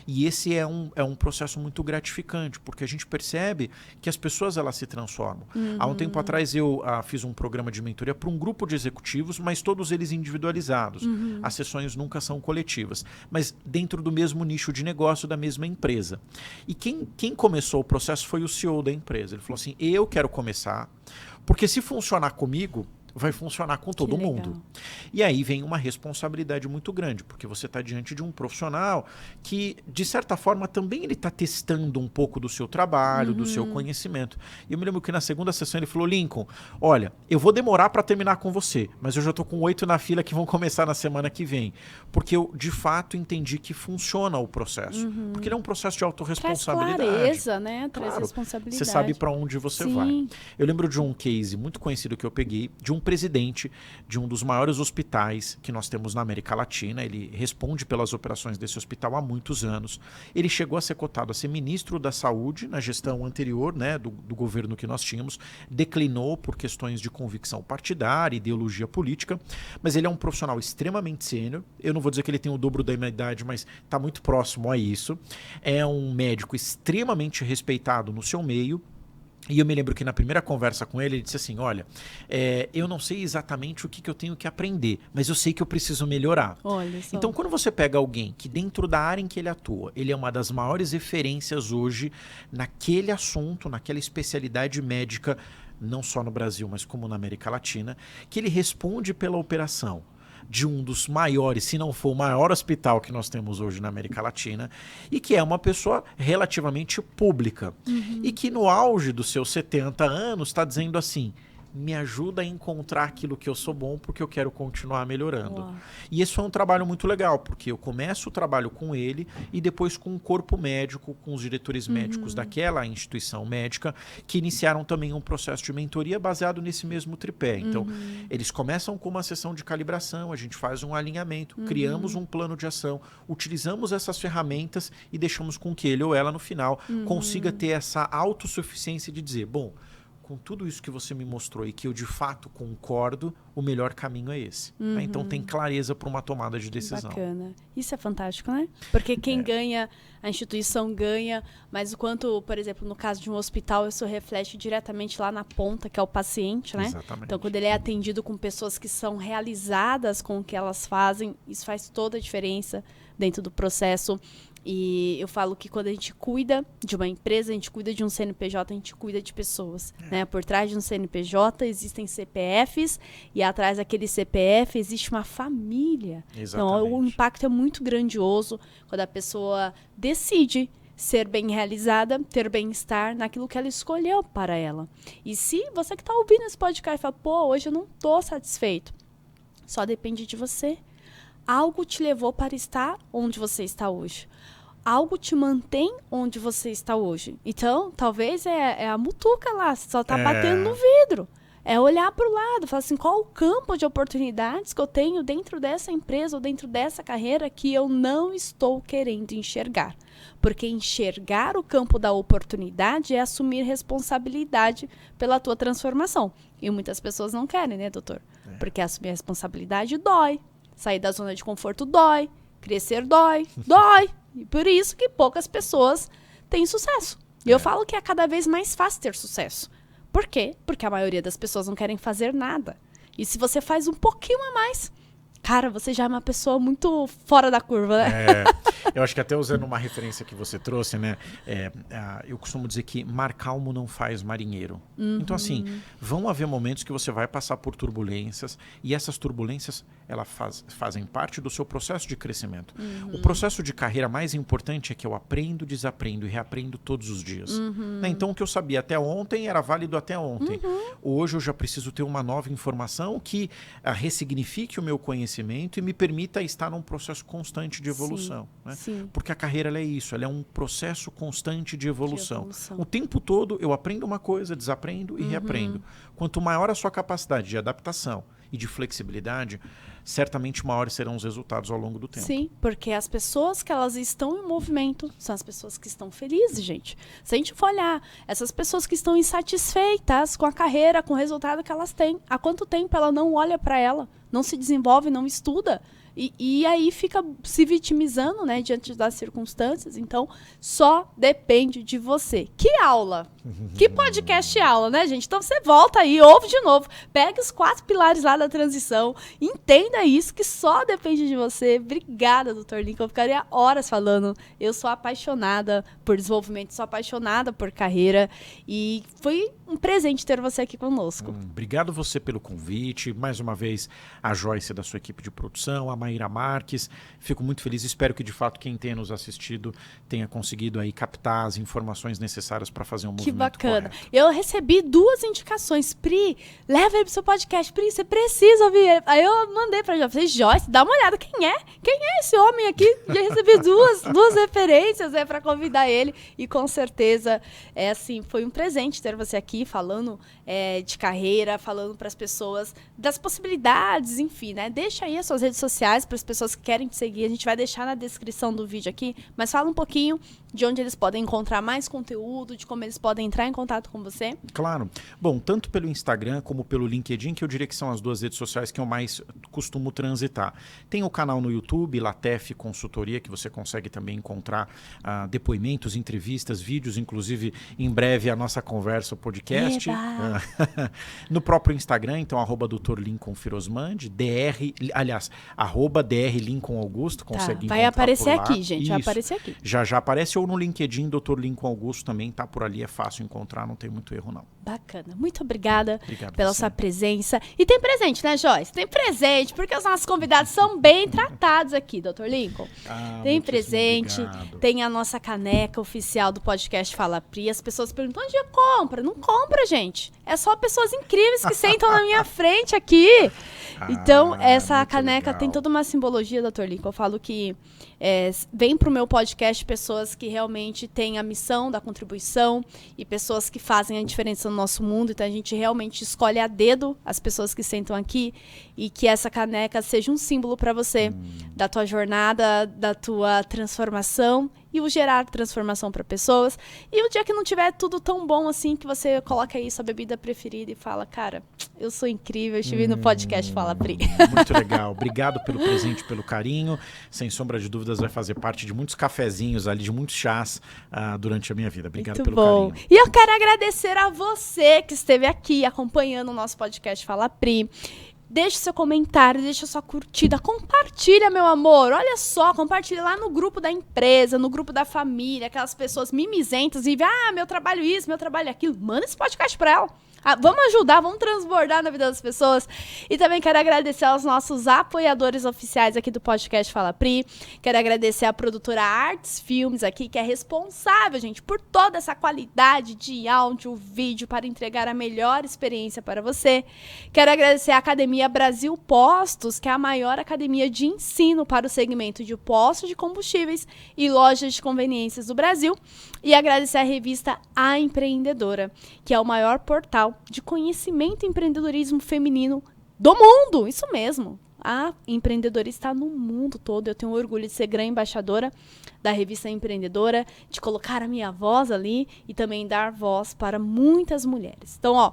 [SPEAKER 2] E esse é um processo muito gratificante, porque a gente percebe que as pessoas elas se transformam. Há um tempo atrás eu fiz um programa de mentoria para um grupo de executivos, mas todos eles individualizados. As sessões nunca são coletivas, mas dentro do mesmo nicho de negócio da mesma empresa. E quem começou o processo foi o CEO da empresa. Ele falou assim, eu quero começar, porque se funcionar comigo, vai funcionar com todo mundo. E aí vem uma responsabilidade muito grande, porque você está diante de um profissional que, de certa forma, também ele está testando um pouco do seu trabalho, do seu conhecimento. E eu me lembro que na segunda sessão ele falou, Lincoln, olha, eu vou demorar para terminar com você, mas eu já estou com 8 na fila que vão começar na semana que vem. Porque eu, de fato, entendi que funciona o processo. Porque ele é um processo de autorresponsabilidade.
[SPEAKER 1] Traz clareza, né? Traz
[SPEAKER 2] Claro,
[SPEAKER 1] responsabilidade.
[SPEAKER 2] você sabe para onde você vai. Eu lembro de um case muito conhecido que eu peguei, de um presidente de um dos maiores hospitais que nós temos na América Latina. Ele responde pelas operações desse hospital há muitos anos. Ele chegou a ser cotado a ser ministro da Saúde na gestão anterior, né, do governo que nós tínhamos. Declinou por questões de convicção partidária, ideologia política, mas ele é um profissional extremamente sênior. Eu não vou dizer que ele tem o dobro da minha idade, mas está muito próximo a isso. É um médico extremamente respeitado no seu meio. E eu me lembro que na primeira conversa com ele disse assim, olha, eu não sei exatamente o que eu tenho que aprender, mas eu sei que eu preciso melhorar.
[SPEAKER 1] Olha só.
[SPEAKER 2] Então, quando você pega alguém que dentro da área em que ele atua, ele é uma das maiores referências hoje naquele assunto, naquela especialidade médica, não só no Brasil, mas como na América Latina, que ele responde pela operação de um dos maiores, se não for o maior hospital que nós temos hoje na América Latina, e que é uma pessoa relativamente pública. E que no auge dos seus 70 anos está dizendo assim, me ajuda a encontrar aquilo que eu sou bom porque eu quero continuar melhorando.
[SPEAKER 1] Uau.
[SPEAKER 2] E esse foi um trabalho muito legal, porque eu começo o trabalho com ele e depois com o corpo médico, com os diretores médicos daquela instituição médica, que iniciaram também um processo de mentoria baseado nesse mesmo tripé. Então, eles começam com uma sessão de calibração, a gente faz um alinhamento, criamos um plano de ação, utilizamos essas ferramentas e deixamos com que ele ou ela, no final, consiga ter essa autossuficiência de dizer, bom, com tudo isso que você me mostrou e que eu de fato concordo, o melhor caminho é esse. Né? Então tem clareza para uma tomada de decisão.
[SPEAKER 1] Bacana. Isso é fantástico, né? Porque quem ganha, a instituição ganha, mas o quanto, por exemplo, no caso de um hospital, isso reflete diretamente lá na ponta, que é o paciente, né?
[SPEAKER 2] Exatamente.
[SPEAKER 1] Então, quando ele é atendido com pessoas que são realizadas com o que elas fazem, isso faz toda a diferença dentro do processo. E eu falo que quando a gente cuida de uma empresa, a gente cuida de um CNPJ, a gente cuida de pessoas. Né? Por trás de um CNPJ existem CPFs e atrás daquele CPF existe uma família.
[SPEAKER 2] Exatamente.
[SPEAKER 1] Então o impacto é muito grandioso quando a pessoa decide ser bem realizada, ter bem-estar naquilo que ela escolheu para ela. E se você que está ouvindo esse podcast fala, pô, hoje eu não estou satisfeito, só depende de você. Algo te levou para estar onde você está hoje. Algo te mantém onde você está hoje. Então, talvez é a mutuca lá, você só está batendo no vidro. É olhar para o lado, falar assim, qual o campo de oportunidades que eu tenho dentro dessa empresa ou dentro dessa carreira que eu não estou querendo enxergar. Porque enxergar o campo da oportunidade é assumir responsabilidade pela tua transformação. E muitas pessoas não querem, né, doutor? Porque assumir a responsabilidade dói. Sair da zona de conforto dói. Crescer dói. Dói. E por isso que poucas pessoas têm sucesso. E eu falo que é cada vez mais fácil ter sucesso. Por quê? Porque a maioria das pessoas não querem fazer nada. E se você faz um pouquinho a mais, cara, você já é uma pessoa muito fora da curva, né?
[SPEAKER 2] Eu acho que até usando uma referência que você trouxe, né? Eu costumo dizer que mar calmo não faz marinheiro. Então, assim, vão haver momentos que você vai passar por turbulências e essas turbulências, elas fazem parte do seu processo de crescimento. O processo de carreira mais importante é que eu aprendo, desaprendo e reaprendo todos os dias. Né? Então, o que eu sabia até ontem era válido até ontem. Hoje eu já preciso ter uma nova informação que ressignifique o meu conhecimento e me permita estar num processo constante de evolução. Sim, né? Sim. Porque a carreira ela é isso, ela é um processo constante de evolução. O tempo todo eu aprendo uma coisa, desaprendo e reaprendo. Quanto maior a sua capacidade de adaptação e de flexibilidade, certamente maiores serão os resultados ao longo do tempo.
[SPEAKER 1] Sim, porque as pessoas que elas estão em movimento são as pessoas que estão felizes, gente. Se a gente for olhar, essas pessoas que estão insatisfeitas com a carreira, com o resultado que elas têm, há quanto tempo ela não olha para ela, não se desenvolve, não estuda? E aí fica se vitimizando, né, diante das circunstâncias. Então, só depende de você. Que aula! Que podcast aula, né, gente? Então, você volta aí, ouve de novo. Pega os 4 pilares lá da transição. Entenda isso, que só depende de você. Obrigada, Dr. Lincoln. Eu ficaria horas falando. Eu sou apaixonada por desenvolvimento, sou apaixonada por carreira. E foi um presente ter você aqui conosco.
[SPEAKER 2] Obrigado você pelo convite. Mais uma vez, a Joyce da sua equipe de produção, a Maíra Marques. Fico muito feliz. Espero que, de fato, quem tenha nos assistido tenha conseguido aí captar as informações necessárias para fazer um movimento
[SPEAKER 1] bacana.
[SPEAKER 2] correto.
[SPEAKER 1] Eu recebi 2 indicações. Pri, leva ele pro seu podcast. Pri, você precisa ouvir ele. Aí eu mandei pra Joyce. Falei, Joyce, dá uma olhada. Quem é esse homem aqui? Já recebi duas referências para convidar ele. E com certeza, assim, foi um presente ter você aqui falando de carreira, falando para as pessoas das possibilidades, enfim, né? Deixa aí as suas redes sociais para as pessoas que querem te seguir. A gente vai deixar na descrição do vídeo aqui, mas fala um pouquinho de onde eles podem encontrar mais conteúdo, de como eles podem entrar em contato com você.
[SPEAKER 2] Claro. Bom, tanto pelo Instagram como pelo LinkedIn, que eu diria que são as 2 redes sociais que eu mais costumo transitar. Tem o canal no YouTube, Latef Consultoria, que você consegue também encontrar depoimentos, entrevistas, vídeos, inclusive em breve a nossa conversa, o podcast. No próprio Instagram, então, @Dr. Lincoln Firosmandi, @Dr. Lincoln Augusto, consegue
[SPEAKER 1] vai
[SPEAKER 2] encontrar
[SPEAKER 1] aparecer
[SPEAKER 2] por lá.
[SPEAKER 1] aqui, gente,
[SPEAKER 2] Isso.
[SPEAKER 1] vai aparecer aqui.
[SPEAKER 2] Já aparece, ou no LinkedIn, Dr. Lincoln Augusto também tá por ali, é fácil encontrar, não tem muito erro não.
[SPEAKER 1] Bacana, muito obrigada pela
[SPEAKER 2] você.
[SPEAKER 1] sua presença. E tem presente, né, Joyce? Tem presente, porque os nossos convidados são bem tratados aqui, Dr. Lincoln. Tem presente, tem a nossa caneca oficial do podcast Fala Pri. As pessoas perguntam, onde compra? Não compra, gente. É só pessoas incríveis que sentam na minha frente aqui. Então, essa caneca tem toda uma simbologia, Dr. Lincoln. Eu falo que vem para o meu podcast pessoas que realmente têm a missão da contribuição e pessoas que fazem a diferença no nosso mundo. Então, a gente realmente escolhe a dedo as pessoas que sentam aqui e que essa caneca seja um símbolo para você da tua jornada, da tua transformação e o gerar transformação para pessoas. E o dia que não tiver tudo tão bom assim, que você coloca aí sua bebida preferida e fala, cara, eu sou incrível, eu estive no podcast Fala Pri.
[SPEAKER 2] Muito legal. Obrigado pelo presente, pelo carinho. Sem sombra de dúvidas, vai fazer parte de muitos cafezinhos ali, de muitos chás durante a minha vida. Obrigado pelo carinho.
[SPEAKER 1] E eu quero agradecer a você que esteve aqui acompanhando o nosso podcast Fala Pri. Deixe seu comentário, deixe sua curtida, compartilha, meu amor. Olha só, compartilha lá no grupo da empresa, no grupo da família, aquelas pessoas mimizentas e meu trabalho isso, meu trabalho aquilo. Manda esse podcast pra ela. Vamos ajudar, vamos transbordar na vida das pessoas. E também quero agradecer aos nossos apoiadores oficiais aqui do podcast Fala Pri. Quero agradecer a produtora Artes Filmes aqui, que é responsável, gente, por toda essa qualidade de áudio, vídeo, para entregar a melhor experiência para você. Quero agradecer a Academia Brasil Postos, que é a maior academia de ensino para o segmento de postos de combustíveis e lojas de conveniências do Brasil. E agradecer a revista A Empreendedora, que é o maior portal de conhecimento e empreendedorismo feminino do mundo. Isso mesmo. A empreendedora está no mundo todo. Eu tenho orgulho de ser grande embaixadora da revista Empreendedora, de colocar a minha voz ali e também dar voz para muitas mulheres. Então, ó,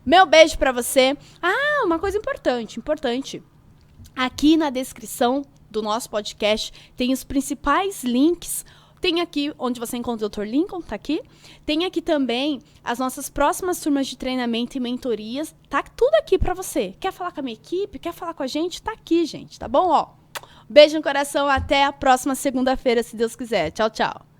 [SPEAKER 1] meu beijo para você. Uma coisa importante. Aqui na descrição do nosso podcast tem os principais links. Tem aqui onde você encontra o Dr. Lincoln, tá aqui. Tem aqui também as nossas próximas turmas de treinamento e mentorias. Tá tudo aqui pra você. Quer falar com a minha equipe? Quer falar com a gente? Tá aqui, gente, tá bom? Ó, beijo no coração, até a próxima segunda-feira, se Deus quiser. Tchau, tchau.